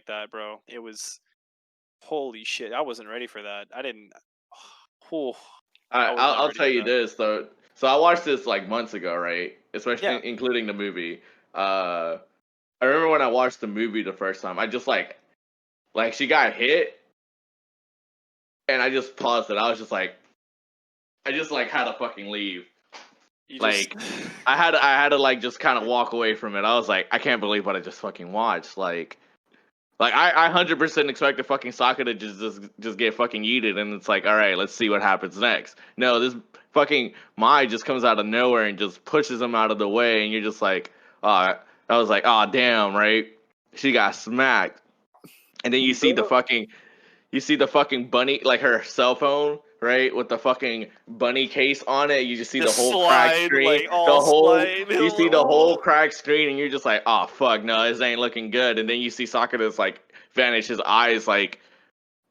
that, bro. It was holy shit. I wasn't ready for that. I didn't. Oh, I was not I'll ready tell for you that. this though. So I watched this like months ago, right? Yeah, Especially including the movie. I remember when I watched the movie the first time, I just like she got hit, and I just paused it. I was just like, I just like had to fucking leave. you just. Like I had to like just kind of walk away from it. I was like, I can't believe what I just fucking watched. Like I 100% expected fucking Sokka to just get fucking yeeted, and it's like, all right, let's see what happens next. No, this fucking Mai just comes out of nowhere and just pushes him out of the way, and you're just like, I was like, oh damn, right? She got smacked, and then you see the fucking bunny, like her cell phone, right, with the fucking bunny case on it. You just see The the whole cracked slide, screen, like all slide. you see the Oh. whole cracked screen, and you're just like, oh fuck, no, this ain't looking good. And then you see Sakura's like vanish, his eyes like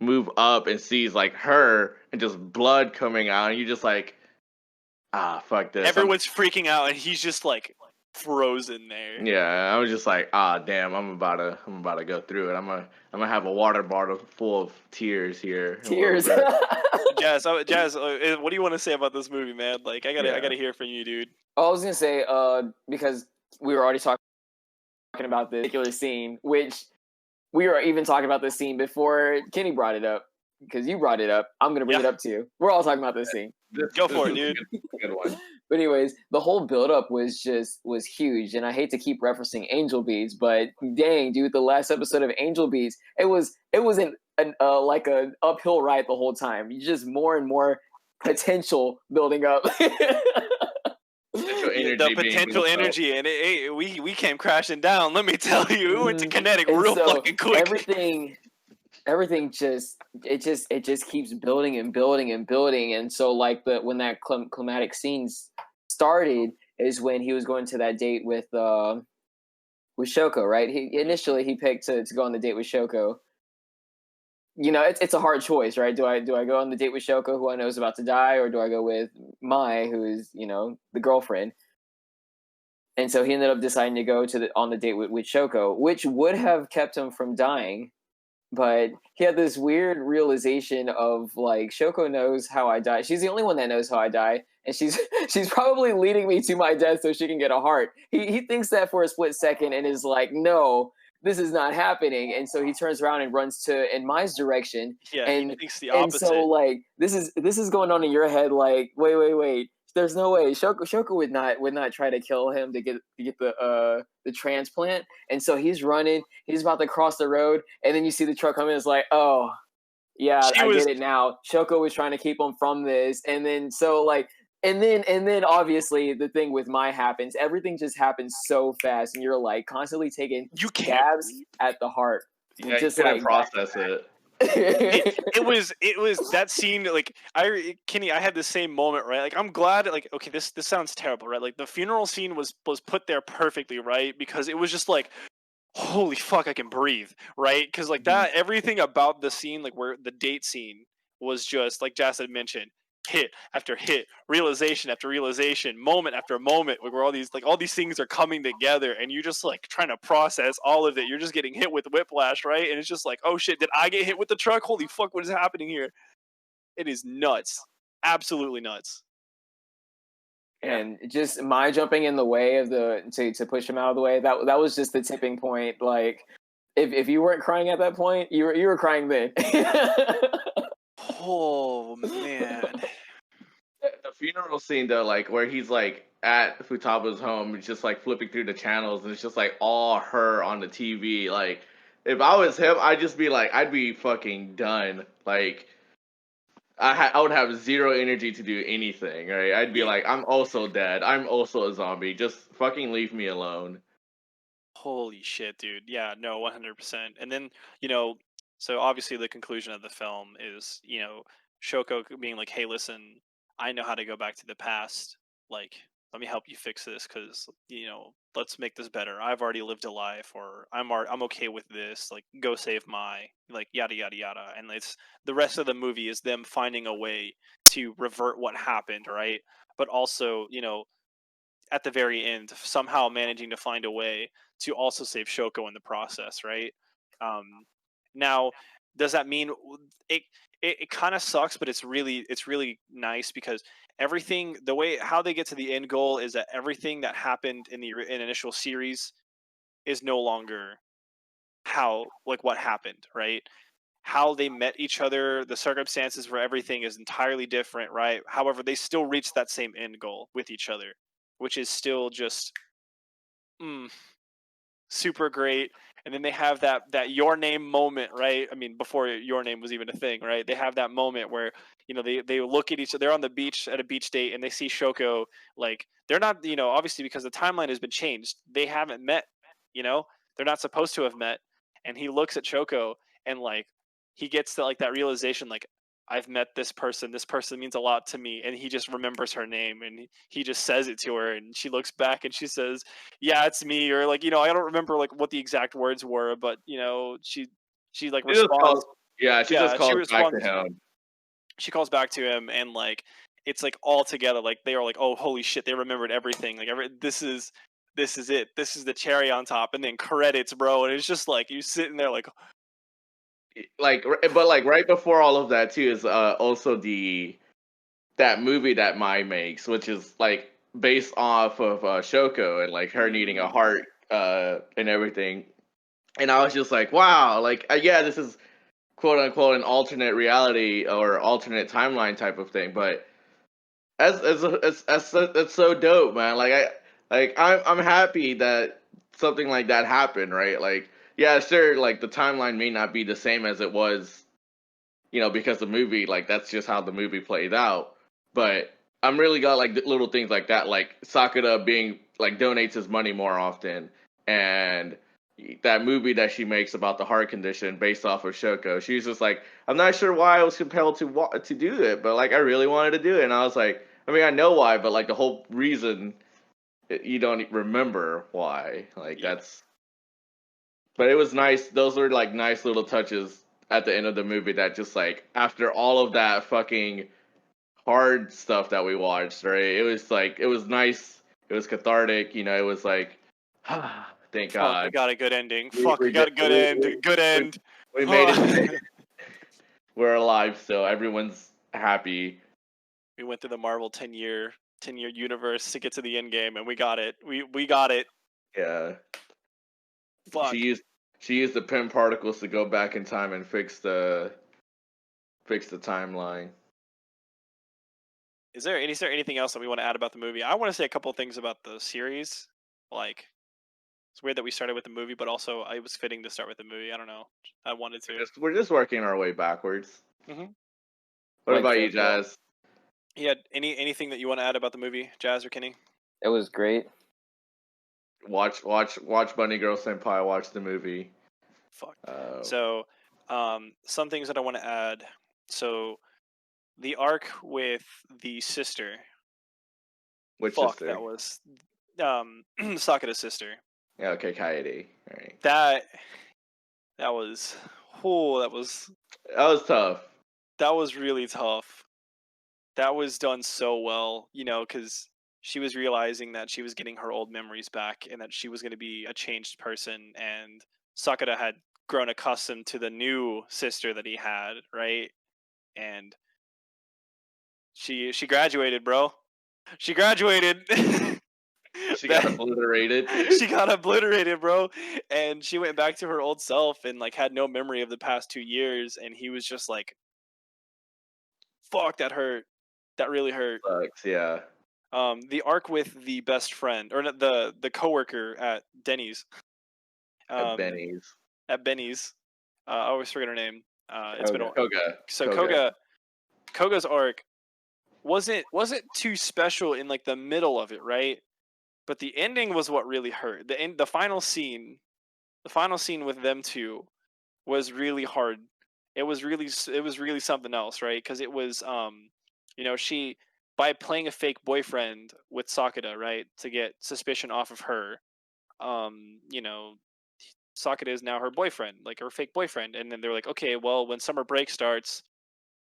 move up and sees like her and just blood coming out, and you're just like, ah, fuck this. Everyone's freaking out, and he's just like frozen there. Yeah, I was just like, ah, damn, I'm about to go through it. I'm gonna have a water bottle full of tears here in a little Tears. bit. Jazz, what do you want to say about this movie, man? Like, I Yeah. gotta hear from you, dude. I was gonna say, because we were already talking about this particular scene, which we were even talking about this scene before Kenny brought it up. Because you brought it up, I'm gonna bring it up to you. We're all talking about this scene. Go for it, dude. Good one. But anyways, the whole buildup was huge, and I hate to keep referencing Angel Beats, but dang, dude, the last episode of Angel Beats, it was like an uphill ride the whole time. You just more and more potential building up. The potential energy, and we came crashing down. Let me tell you, it went to kinetic And real so fucking quick. everything just keeps building and building and building. And so like when that climatic scenes started is when he was going to that date with Shoko, right? He initially he picked to go on the date with Shoko. You know, it's a hard choice, right? Do I go on the date with Shoko, who I know is about to die, or do I go with Mai, who is, you know, the girlfriend? And so he ended up deciding to go on the date with Shoko, which would have kept him from dying. But he had this weird realization of like, Shoko knows how I die. She's the only one that knows how I die, and she's probably leading me to my death so she can get a heart. He thinks that for a split second and is like, no, this is not happening. And so he turns around and runs in Mai's direction. Yeah, and he thinks the and opposite. so like this is going on in your head. Like, wait. There's no way Shoko would not try to kill him to get the transplant. And so he's running. He's about to cross the road, and then you see the truck come in. It's like, oh yeah, I get it now. Shoko was trying to keep him from this, and then so like, and then obviously the thing with Mai happens. Everything just happens so fast, and you're like constantly taking stabs at the heart. Yeah, just you couldn't like process it. it was that scene, like Kenny, I had the same moment, right? Like, I'm glad, like, okay, this sounds terrible, right? Like, the funeral scene was put there perfectly, right? Because it was just like, holy fuck, I can breathe, right? Because like that, everything about the scene, like where the date scene was just like Jas had mentioned, hit after hit, realization after realization, moment after moment, where all these things are coming together, and you're just like trying to process all of it. You're just getting hit with whiplash, right? And it's just like, oh shit, did I get hit with the truck? Holy fuck, what is happening here? It is nuts, absolutely nuts. And just Mai jumping in the way of to push him out of the way, that was just the tipping point. Like, if you weren't crying at that point, you were crying then. Oh man. The funeral scene though, like where he's like at Futaba's home, it's just like flipping through the channels, and it's just like all her on the TV. Like, if I was him, I'd just be like, I'd be fucking done. Like, I would have zero energy to do anything, right? I'd be Yeah. like, I'm also dead. I'm also a zombie. Just fucking leave me alone. Holy shit, dude. Yeah, no, 100%. And then, you know, so obviously the conclusion of the film is, Shoko being like, "Hey, listen, I know how to go back to the past. Like, let me help you fix this cuz, let's make this better. I've already lived a life, or I'm okay with this. Like, go save my, like, yada yada yada." And it's the rest of the movie is them finding a way to revert what happened, right? But also, at the very end, somehow managing to find a way to also save Shoko in the process, right? Now, does that mean it? It kind of sucks, but it's really nice because everything, the way how they get to the end goal is that everything that happened in the initial series is no longer how, like, what happened, right? How they met each other, the circumstances for everything is entirely different, right? However, they still reach that same end goal with each other, which is still just mm, super great. And then they have that your name moment, right? I mean, before your name was even a thing, right? They have that moment where they look at each other. They're on the beach at a beach date, and they see Shoko. Like, they're not, obviously because the timeline has been changed. They haven't met. You know, they're not supposed to have met. And he looks at Shoko, and like he gets to like that realization, like, I've met this person. This person means a lot to me, and he just remembers her name, and he just says it to her, and she looks back and she says, "Yeah, it's me," or like, I don't remember like what the exact words were, but she like She just calls, responds. yeah, she just Yeah, she calls back to responds. him. She calls back to him, and like it's like all together. Like they are like, "Oh, holy shit!" They remembered everything. Like this is it. This is the cherry on top, and then credits, bro. And it's just like you sitting there like, But like right before all of that too is also that movie that Mai makes, which is like based off of Shoko and like her needing a heart and everything. And I was just like, wow, like yeah, this is quote unquote an alternate reality or alternate timeline type of thing, but that's so dope, man. I'm happy that something like that happened, right? Like, yeah, sure, like the timeline may not be the same as it was, because the movie, like that's just how the movie played out. But I'm really got like little things like that, like Sakura being like donates his money more often, and that movie that she makes about the heart condition based off of Shoko. She's just like, I'm not sure why I was compelled to do it, but like I really wanted to do it, and I was like, I mean, I know why, but like the whole reason you don't remember why. Like yeah, that's. But it was nice. Those were like nice little touches at the end of the movie that just like after all of that fucking hard stuff that we watched, right? It was nice. It was cathartic. It was like, thank fuck, we God. got a good ending. We Fuck, we we got did, a good end. Good we, end. we made it. We're alive still. Everyone's happy. We went through the Marvel 10-year universe to get to the end game, and we got it. We got it. Yeah. She Fuck. used she used the pin particles to go back in time and fix the timeline. Is there anything else that we want to add about the movie? I want to say a couple of things about the series. Like, it's weird that we started with the movie, but also it was fitting to start with the movie. I don't know. I wanted to. We're just working our way backwards. hmm What Like about you, this, well, Jazz? Yeah. Anything that you want to add about the movie, Jazz or Kenny? it was great. Watch Bunny Girl Senpai. Watch the movie. Fuck. Uh, So, some things that I want to add. So, the arc with the sister. which Fuck, sister? that was Sakura's sister. Yeah, okay, Kaede. All right. That that was oh, That was tough. that was really tough. That was done so well, because she was realizing that she was getting her old memories back and that she was going to be a changed person. And Sakura had grown accustomed to the new sister that he had, right? And she graduated, bro. She graduated. She got That obliterated. she got obliterated, bro. And she went back to her old self and like had no memory of the past 2 years. And he was just like, "Fuck, that hurt. That really hurt." Sucks. Yeah. The arc with the best friend or the coworker at Denny's, At um, Benny's. at Benny's. I always forget her name. It's been a Okay. while. Koga. So Koga. Koga's arc wasn't too special in like the middle of it, right? But the ending was what really hurt. The final scene with them two was really hard. It was really something else, right? Because it was she, by playing a fake boyfriend with Sakata, right, to get suspicion off of her, Sakata is now her boyfriend, like her fake boyfriend. And then they're like, okay, well, when summer break starts,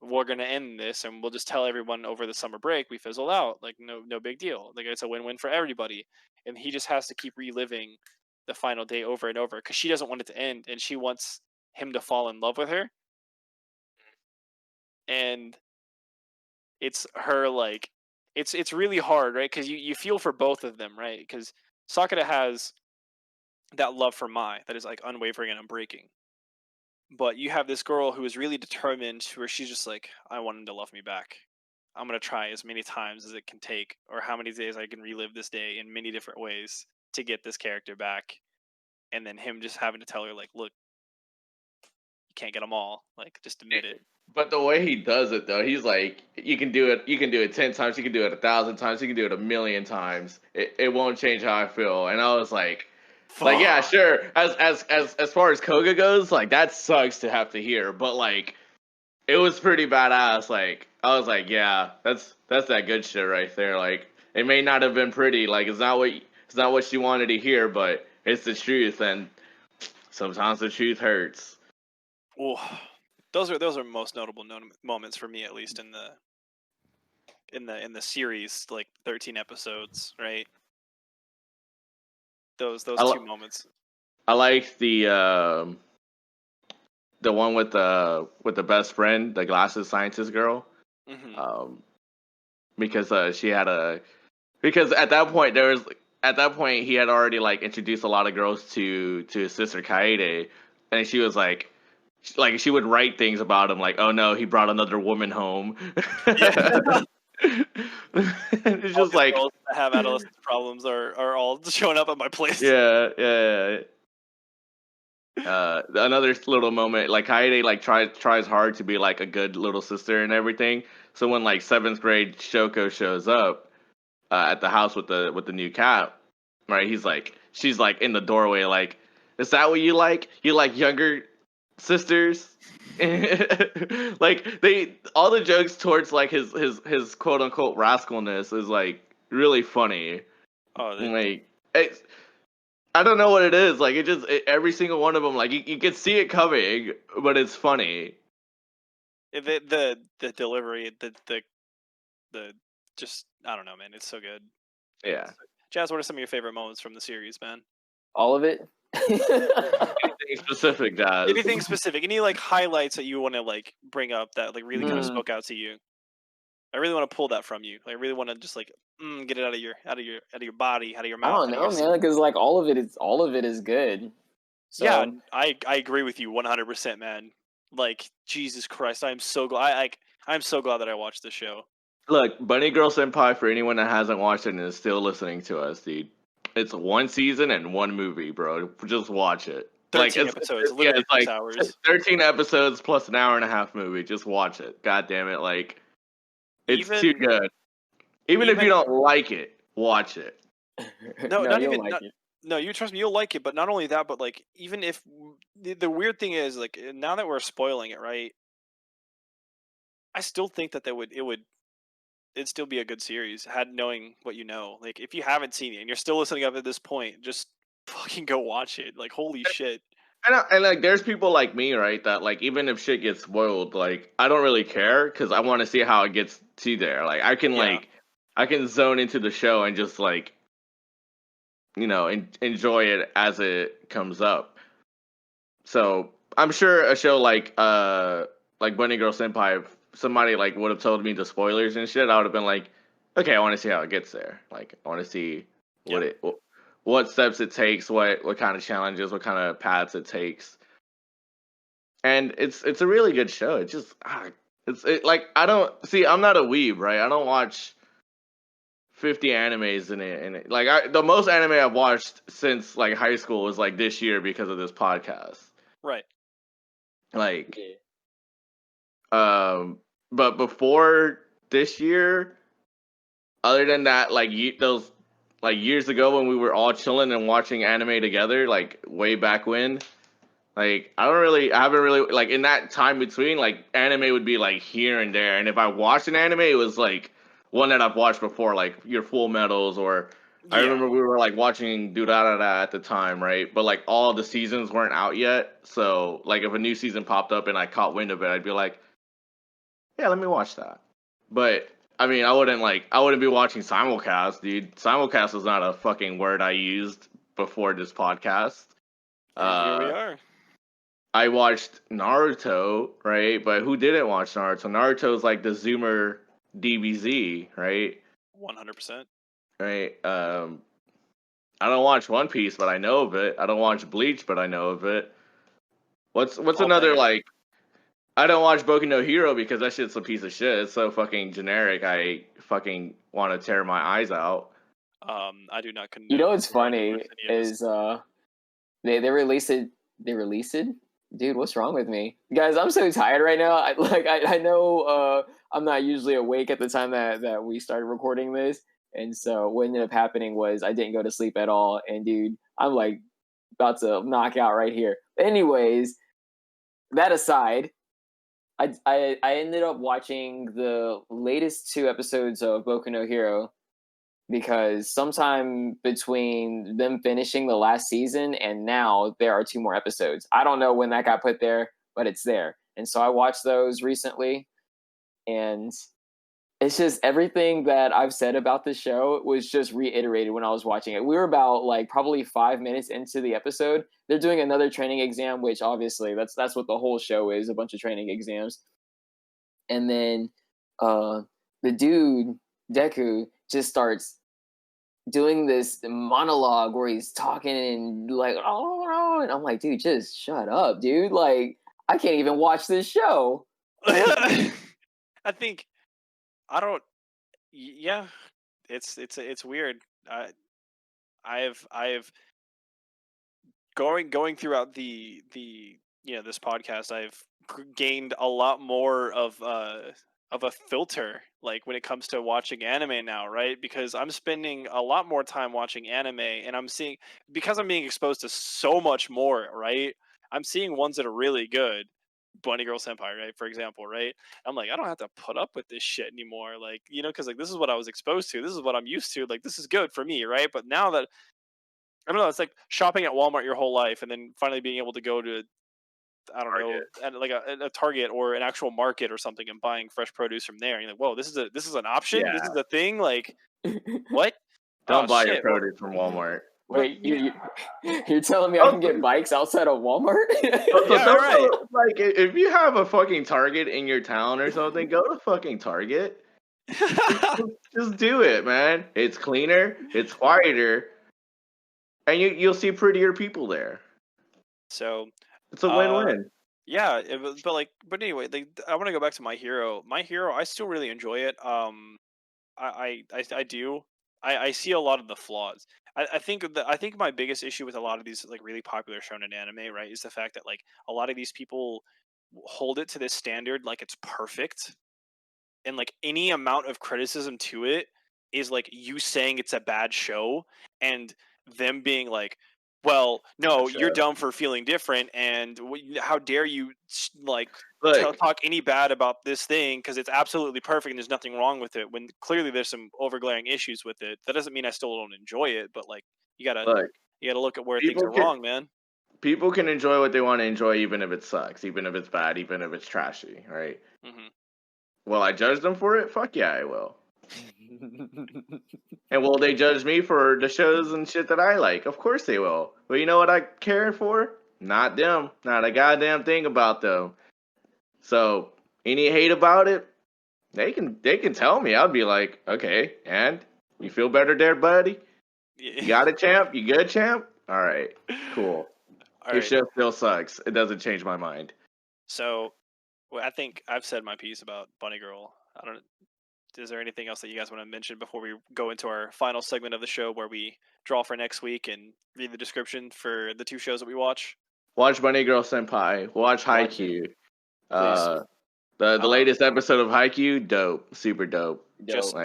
we're gonna end this, and we'll just tell everyone over the summer break we fizzled out. Like, no big deal. Like, it's a win-win for everybody. And he just has to keep reliving the final day over and over because she doesn't want it to end, and she wants him to fall in love with her. And it's her, like, it's really hard, right? Because you feel for both of them, right? Because Sakata has that love for Mai that is like unwavering and unbreaking. But you have this girl who is really determined, where she's just like, I want him to love me back. I'm going to try as many times as it can take, or how many days I can relive this day in many different ways to get this character back. And then him just having to tell her, like, look, you can't get them all. Like, just admit it. But the way he does it, though, he's like, you can do it 10 times, you can do it 1,000 times, you can do it 1,000,000 times. It won't change how I feel. And I was like, yeah, sure. As far as Koga goes, like, that sucks to have to hear. But like, it was pretty badass. Like, I was like, yeah, that's that good shit right there. Like, it may not have been pretty. Like, it's not what she wanted to hear, but it's the truth, and sometimes the truth hurts. Ooh, those are most notable moments for me, at least in the series, like 13 episodes, right? Those two moments. I like the one with the best friend, the glasses scientist girl. Mm-hmm. Because she had because at that point he had already like introduced a lot of girls to his sister Kaede, and she was like she would write things about him like, oh no, he brought another woman home. Yeah. It's All just like, girls that have adolescent problems are all showing up at my place. yeah. Another little moment, like Kaede like tries hard to be like a good little sister and everything. So when like 7th grade Shoko shows up at the house with the new cat, right? She's like in the doorway, like, is that what you like? You like younger sisters? Like, all the jokes towards like his quote unquote rascalness is like really funny. Oh, Like, I don't know what it is. Like, every single one of them, like, you can see it coming, but it's funny. the delivery, the just, I don't know, man. It's so good. Yeah. Jazz, what are some of your favorite moments from the series, man? All of it. Anything specific, Jazz? Anything specific? Any like highlights that you want to like bring up that like really kind of Hmm. spoke out to you? I really want to pull that from you. I really want to just like get it out of your body, out of your I mouth. don't know, man, because like all of it is good. So, Yeah, I agree with you 100%, man. Like, Jesus Christ, I'm so glad. I'm so glad that I watched the show. Look, Bunny Girl Senpai, for anyone that hasn't watched it and is still listening to us, dude, it's 1 season and 1 movie, bro. Just watch it. 13 episodes, literally it's 6 hours. 13 episodes plus an hour and a half movie. Just watch it. God damn it, like, it's too good. Even if you don't like it, watch it. No, not even like it. No, you trust me, you'll like it. But not only that, but like, even if the weird thing is, like, now that we're spoiling it, right? I still think that it'd still be a good series, knowing what you know. Like, if you haven't seen it and you're still listening up at this point, just fucking go watch it. Like, holy shit. And like, there's people like me, right? That like, even if shit gets spoiled, like, I don't really care because I want to see how it gets to there. Like, I can zone into the show and just like, enjoy it as it comes up. So I'm sure a show like Bunny Girl Senpai, if somebody like would have told me the spoilers and shit, I would have been like, okay, I want to see how it gets there. Like, I want to see what steps it takes, what kind of challenges, what kind of paths it takes. And it's a really good show. It just like, I don't see, I'm not a weeb, right? I don't watch 50 animes in it. Like, the most anime I've watched since like high school was like this year because of this podcast. Right. Like, but before this year, other than that, like those like years ago when we were all chilling and watching anime together, like way back when. Like I haven't really like in that time between, like anime would be like here and there, and if I watched an anime, it was like one that I've watched before, like your Full Metals, or I Yeah. remember we were like watching Durarara at the time, right? But like all the seasons weren't out yet, so like if a new season popped up and I caught wind of it, I'd be like, yeah, let me watch that. But I mean, I wouldn't be watching simulcast, dude. Simulcast was not a fucking word I used before this podcast. And here we Uh, are. I watched Naruto, right? But who didn't watch Naruto? Naruto's like the Zoomer DBZ, right? 100%. Right. I don't watch One Piece, but I know of it. I don't watch Bleach, but I know of it. What's All another bangers. like? I don't watch Boku no Hero because that shit's a piece of shit. It's so fucking generic. I fucking want to tear my eyes out. I do not condone. You know what's or endorse funny any of this. is they released it. They released it. Dude, what's wrong with me, guys? I'm so tired right now. I know I'm not usually awake at the time that we started recording this, and so what ended up happening was I didn't go to sleep at all. And dude, I'm like about to knock out right here. Anyways, that aside, I ended up watching the latest 2 episodes of Boku no Hero because sometime between them finishing the last season and now there are 2 more episodes. I don't know when that got put there, but it's there. And so I watched those recently, and it's just everything that I've said about the show was just reiterated when I was watching it. We were about like probably 5 minutes into the episode. They're doing another training exam, which obviously that's what the whole show is, a bunch of training exams. And then the dude, Deku, just starts doing this monologue where he's talking and like, oh, and I'm like, dude, just shut up, dude. Like, I can't even watch this show. I think I don't. Yeah, it's weird. I've going throughout the this podcast. I've gained a lot more of a filter, like when it comes to watching anime now, right? Because I'm spending a lot more time watching anime, and I'm seeing, because I'm being exposed to so much more, right? I'm seeing ones that are really good. Bunny Girl Senpai, right? For example, right? I'm like, I don't have to put up with this shit anymore, like, because like this is what I was exposed to, this is what I'm used to, like this is good for me, right? But now that, I don't know, it's like shopping at Walmart your whole life and then finally being able to go to, I don't know, at like a Target or an actual market or something and buying fresh produce from there. And you're like, whoa, this is an option. This Yeah. is a thing. Like, what? Oh Don't buy your shit. Well, produce from Walmart. Wait, you're telling me I can get bikes outside of Walmart? Also, Yeah, don't right. go, like if you have a fucking Target in your town or something, go to fucking Target. Just do it, man. It's cleaner, it's quieter, and you'll see prettier people there. So, It's a win-win. yeah, but anyway, like, I want to go back to My Hero. My Hero, I still really enjoy it. I do. I see a lot of the flaws. I think my biggest issue with a lot of these like really popular shonen anime, right, is the fact that like a lot of these people hold it to this standard like it's perfect, and like any amount of criticism to it is like you saying it's a bad show, and them being like, well, no, you're Gotcha. dumb for feeling different, and how dare you like Look, talk any bad about this thing because it's absolutely perfect and there's nothing wrong with it, when clearly there's some overglaring issues with it. That doesn't mean I still don't enjoy it, but like look. you gotta look at where things People are can wrong, man. people can enjoy what they want to enjoy, even if it sucks, even if it's bad, even if it's trashy, right? Hmm. Will I judge them for it? Fuck yeah, I will. And will they judge me for the shows and shit that I like? Of course they will. But you know what I care for? Not them. Not a goddamn thing about them. So any hate about it, they can tell me. I'll be like, okay, and you feel better there, buddy? You got it, champ? You good, champ? All right, cool. All Your right. show still sucks. It doesn't change my mind. So, well, I think I've said my piece about Bunny Girl. I don't. Is there anything else that you guys want to mention before we go into our final segment of the show, where we draw for next week and read the description for the 2 shows that we watch? Watch Bunny Girl Senpai. Watch Watch it, Haikyuu. please. Uh, The latest episode of Haikyuu, dope, super dope. Just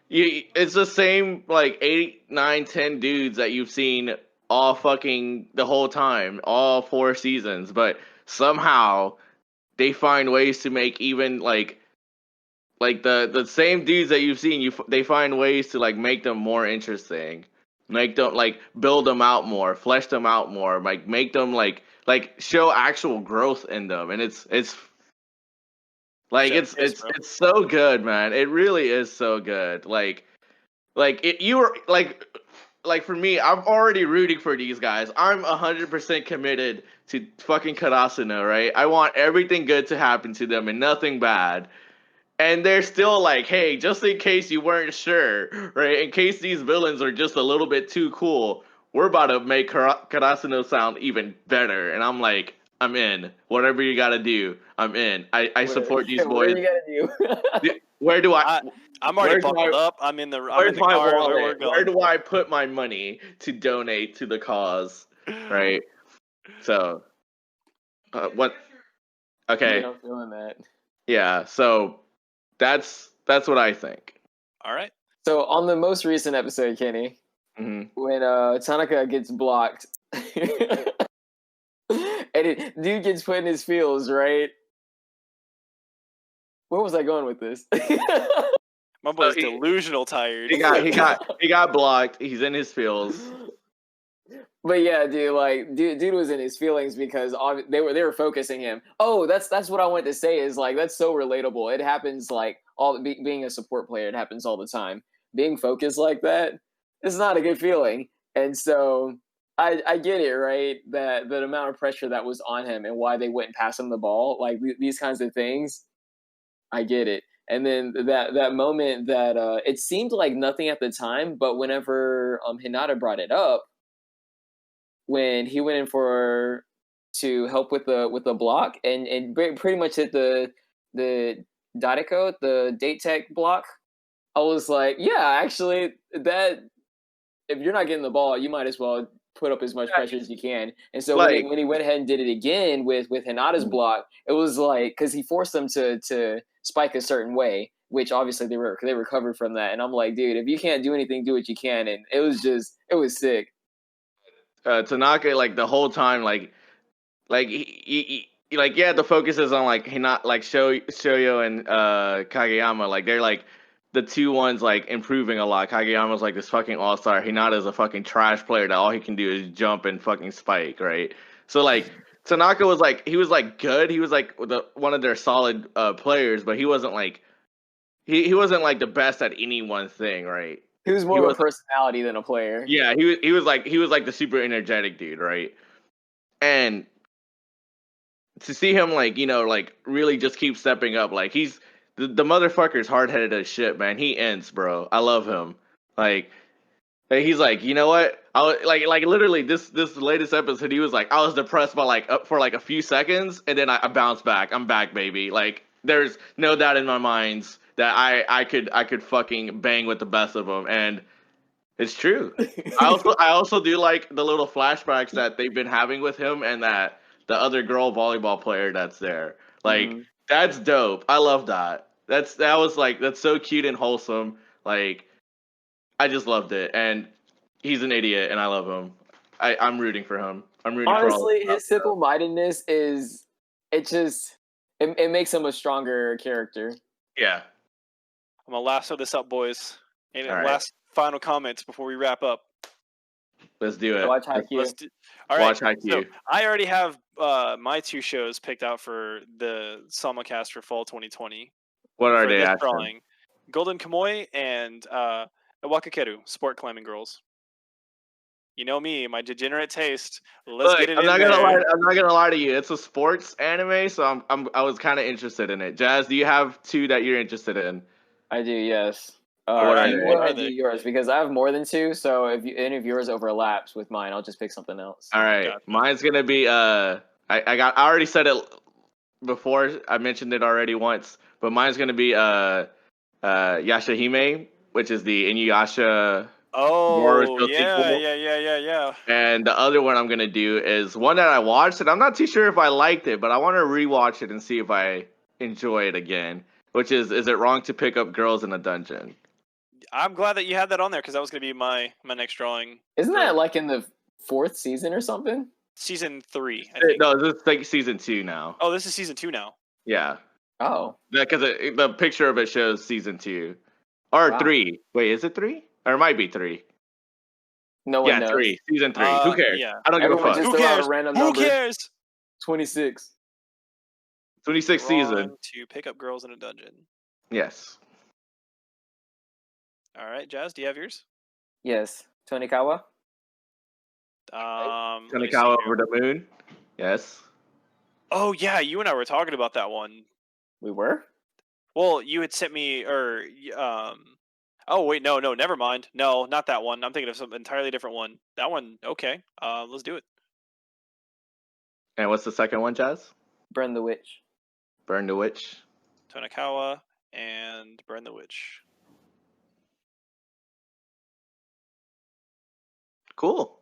It's the same like 8, 9, 10 dudes that you've seen all fucking the whole time, all 4 seasons, but somehow they find ways to make even like the same dudes that you've seen, they find ways to like make them more interesting, make them like build them out more, flesh them out more, like make them like show actual growth in them, and it's like it's so good, man. It really is so good. You were like for me, I'm already rooting for these guys. I'm 100% committed to fucking Karasuno, right? I want everything good to happen to them and nothing bad. And they're still like, hey, just in case you weren't sure, right? In case these villains are just a little bit too cool, we're about to make Karasuno sound even better. And I'm like, I'm in. Whatever you gotta do, I'm in. I support these boys. What do you gotta do? Where do I? I'm already buckled up. I'm in the car. Wallet? Where do I put my money to donate to the cause? Right. So, what? Okay. Yeah, I'm feeling that. Yeah. So. That's what I think. All right. So on the most recent episode, Kenny, when Tanaka gets blocked, and dude gets put in his feels, right? Where was I going with this? My boy's delusional tired. He got blocked. He's in his feels. But yeah, dude was in his feelings because they were focusing him. Oh, that's what I wanted to say is like that's so relatable. It happens like being a support player. It happens all the time. Being focused like that, it's not a good feeling. And so I get it, right? That the amount of pressure that was on him and why they wouldn't pass him the ball, like these kinds of things. I get it. And then that moment that it seemed like nothing at the time, but whenever Hinata brought it up. When he went in to help with the block and pretty much hit the Dareko, the date tech block, I was like, yeah, actually, that if you're not getting the ball, you might as well put up as much pressure as you can. And so when he went ahead and did it again with Hinata's block, it was like because he forced them to spike a certain way, which obviously they recovered from that. And I'm like, dude, if you can't do anything, do what you can. And it was sick. Tanaka, like the whole time, he the focus is on like he not like Shoyo and Kageyama, like they're like the two ones like improving a lot. Kageyama's like this fucking all-star. Hinata's a fucking trash player that all he can do is jump and fucking spike, right? So like Tanaka was like good. He was like one of their solid players, but he wasn't like he wasn't like the best at any one thing, right? He was more of a personality than a player. Yeah, he was like the super energetic dude, right? And to see him like really just keep stepping up, like he's the motherfucker's hard headed as shit, man. He ends, bro. I love him. Like he's like, you know what? I was like literally this latest episode, he was like, I was depressed for like a few seconds, and then I bounced back. I'm back, baby. Like there's no doubt in my mind that I could fucking bang with the best of them, and it's true. I also do like the little flashbacks that they've been having with him and that the other girl volleyball player that's there. Like that's dope. I love that. That's so cute and wholesome. Like I just loved it, and he's an idiot, and I love him. I'm rooting for him. I'm rooting for all his simple-mindedness is it makes him a stronger character. Yeah. I'm gonna lasso this up, boys. And All right. Last final comments before we wrap up. Let's do it. Watch Haikyuu. All right. Watch Haikyuu. So I already have my 2 shows picked out for the Samacast for fall 2020. What are they? Drawing? Golden Kamuy and Wakakeru, Sport Climbing Girls. You know me, my degenerate taste. Let's get it in there. I'm not gonna lie to you. It's a sports anime, so I was kind of interested in it. Jazz, do you have 2 that you're interested in? I do, yes. What are they? Yours, because I have more than 2. So if any of yours overlaps with mine, I'll just pick something else. All right, gotcha. Mine's gonna be I already said it before. I mentioned it already once, but mine's gonna be Yashahime, which is the Inuyasha Oh, Boruto yeah, sequel. yeah. And the other one I'm gonna do is one that I watched, and I'm not too sure if I liked it, but I want to rewatch it and see if I enjoy it again. Which is it wrong to pick up girls in a dungeon? I'm glad that you had that on there because that was going to be my next drawing. Isn't for that like in the 4th season or something? season 3? I think. No, this is like season 2 now. Oh, this is season 2 now. Yeah, Oh, because the picture of it shows season 2 or wow. 3. Wait, is it 3? Or it might be 3. No one Yeah, knows. 3. Season 3. Who cares? Yeah. I don't give a Everyone fuck. just Who throw out cares? a random Who number. cares? 26. 26th season. Wrong to pick up girls in a dungeon. Yes. All right, Jazz, do you have yours? Yes. Tonikawa? Let me see Kanekawa here. over the moon. Yes. Oh yeah, you and I were talking about that one. We were? Well, you had sent me, or oh wait, no, never mind. No, not that one. I'm thinking of some entirely different one. That one, okay. Let's do it. And what's the second one, Jazz? Burn the Witch. Burn the Witch. Tonikawa and Burn the Witch. Cool.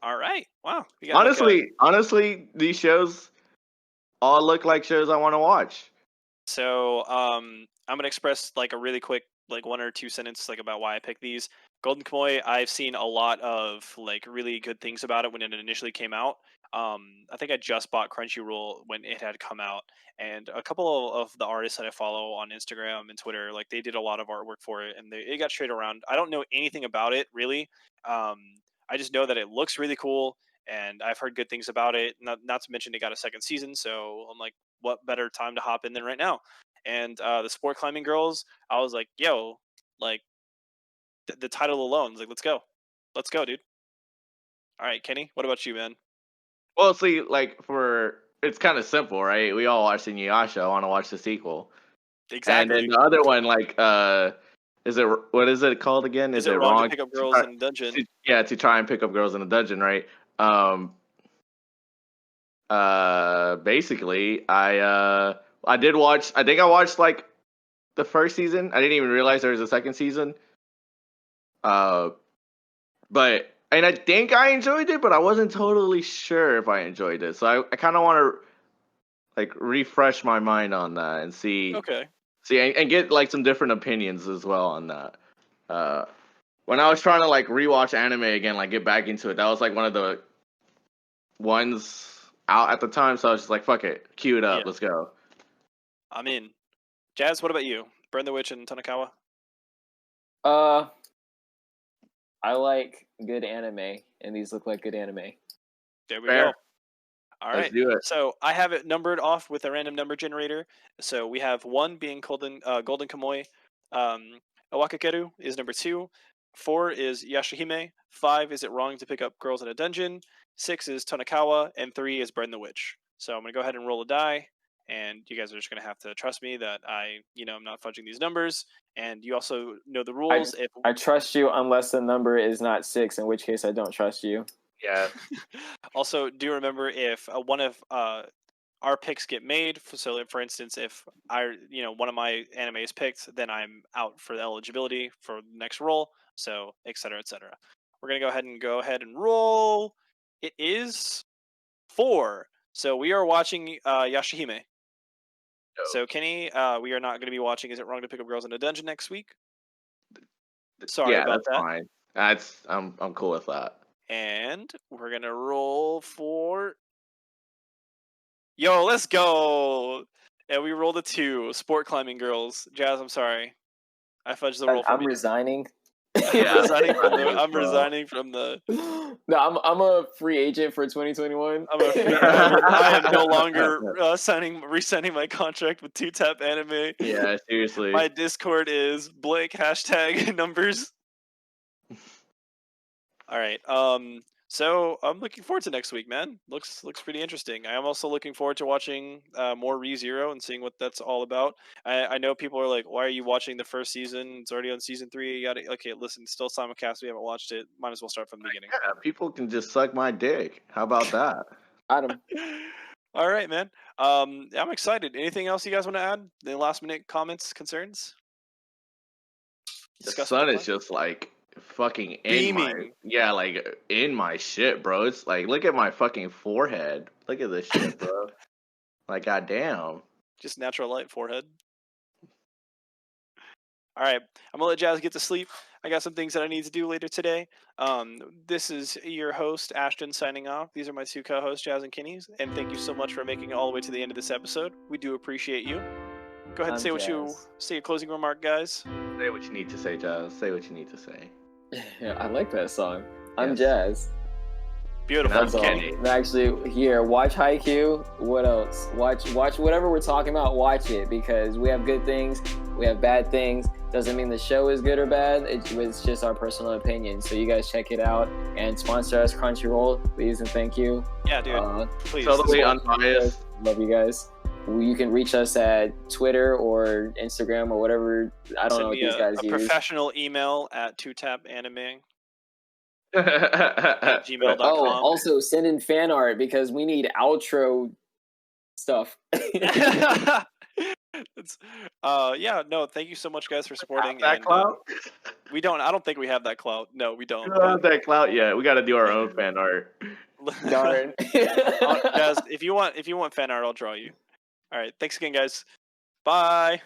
All right. Wow. You got Honestly, these shows all look like shows I want to watch. So I'm gonna express like a really quick, like 1 or 2 sentences like about why I picked these. Golden Kamuy, I've seen a lot of like really good things about it when it initially came out. I think I just bought Crunchyroll when it had come out, and a couple of the artists that I follow on Instagram and Twitter, like they did a lot of artwork for it, and it got straight around. I don't know anything about it really. Um, I just know that it looks really cool, and I've heard good things about it. Not to mention it got a second season, so I'm like, what better time to hop in than right now? And the sport climbing girls, I was like, yo, like the title alone, like let's go, dude. All right, Kenny, what about you, man? Well, see, like it's kind of simple, right? We all watched Inuyasha. I want to watch the sequel. And then Exactly. the other one, like, what is it called again? Is Is it it wrong to wrong pick up to girls try, in a dungeon? to try and pick up girls in a dungeon, right? Basically, I did watch. I think I watched like the first season. I didn't even realize there was a second season. But and I think I enjoyed it, but I wasn't totally sure if I enjoyed it. So I kind of want to like refresh my mind on that and Okay. and get like some different opinions as well on that. When I was trying to like rewatch anime again, like get back into it, that was like one of the ones out at the time. So I was just like, fuck it, cue it up, Yeah. let's go. I'm in. Jazz, what about you? Burn the Witch and Tonikawa? I like good anime, and these look like good anime. There we Fair. go. All Let's right. do it. So I have it numbered off with a random number generator. So we have 1 being Golden Kamuy. Awakakeru is number 2. 4 is Yashahime. 5 is it wrong to pick up girls in a dungeon. 6 is Tonikawa, and 3 is Burn the Witch. So I'm gonna go ahead and roll a die, and you guys are just gonna have to trust me that I'm not fudging these numbers. And you also know the rules. I trust you unless the number is not 6, in which case I don't trust you. Yeah. Also, do remember if one of our picks get made. So, for instance, if one of my anime is picked, then I'm out for the eligibility for the next roll. So, et cetera, et cetera. We're gonna go ahead and roll. It is 4. So we are watching Yashahime. So Kenny, we are not going to be watching Is It Wrong to Pick Up Girls in a Dungeon next week? Sorry Yeah, about that's that. fine. I'm cool with that. And we're going to roll for... Yo, let's go! And we rolled a 2. Sport climbing girls. Jazz, I'm sorry. I fudged the roll for I'm you. resigning. Yeah, I'm resigning from the... No, I'm a free agent for 2021. I am no longer re-signing my contract with 2Tap Anime. Yeah, seriously. My Discord is blank # numbers. All right. So I'm looking forward to next week, man. Looks pretty interesting. I am also looking forward to watching more ReZero and seeing what that's all about. I know people are like, "Why are you watching the first season? It's already on season 3." You gotta okay. Listen, still simulcast. We haven't watched it. Might as well start from the beginning. Yeah, people can just suck my dick. How about that? Adam. All right, man. I'm excited. Anything else you guys want to add? Any last minute comments, concerns? The sun is just like fucking Beaming. in my shit, bro. It's like, look at my fucking forehead. Look at this shit, bro. Like, goddamn. Just natural light forehead. All right, I'm gonna let Jazz get to sleep. I got some things that I need to do later today. This is your host Ashten signing off. These are my two co-hosts, Jaz and Kenny, and thank you so much for making it all the way to the end of this episode. We do appreciate you. Go ahead and say your closing remark, guys. Say what you need to say, Jazz. Say what you need to say. Yeah, I like that song. I'm Yes. Jazz. Beautiful. And I'm Kenny. I'm actually here. Watch Haikyuu. What else? Watch whatever we're talking about. Watch it because we have good things, we have bad things. Doesn't mean the show is good or bad. It's just our personal opinion. So you guys check it out and sponsor us, Crunchyroll, please and thank you. Yeah, dude. Please. Totally unbiased. Love you guys. You can reach us at Twitter or Instagram or whatever. I don't know what these guys a use. professional email at 2tapanime At at gmail.com. Oh, also send in fan art because we need outro stuff. It's, thank you so much, guys, for supporting. that clout? I don't think we have that clout. No, we don't. We don't have that clout yet. We got to do our own fan art. Darn. Jazz, if you want fan art, I'll draw you. All right, thanks again, guys. Bye.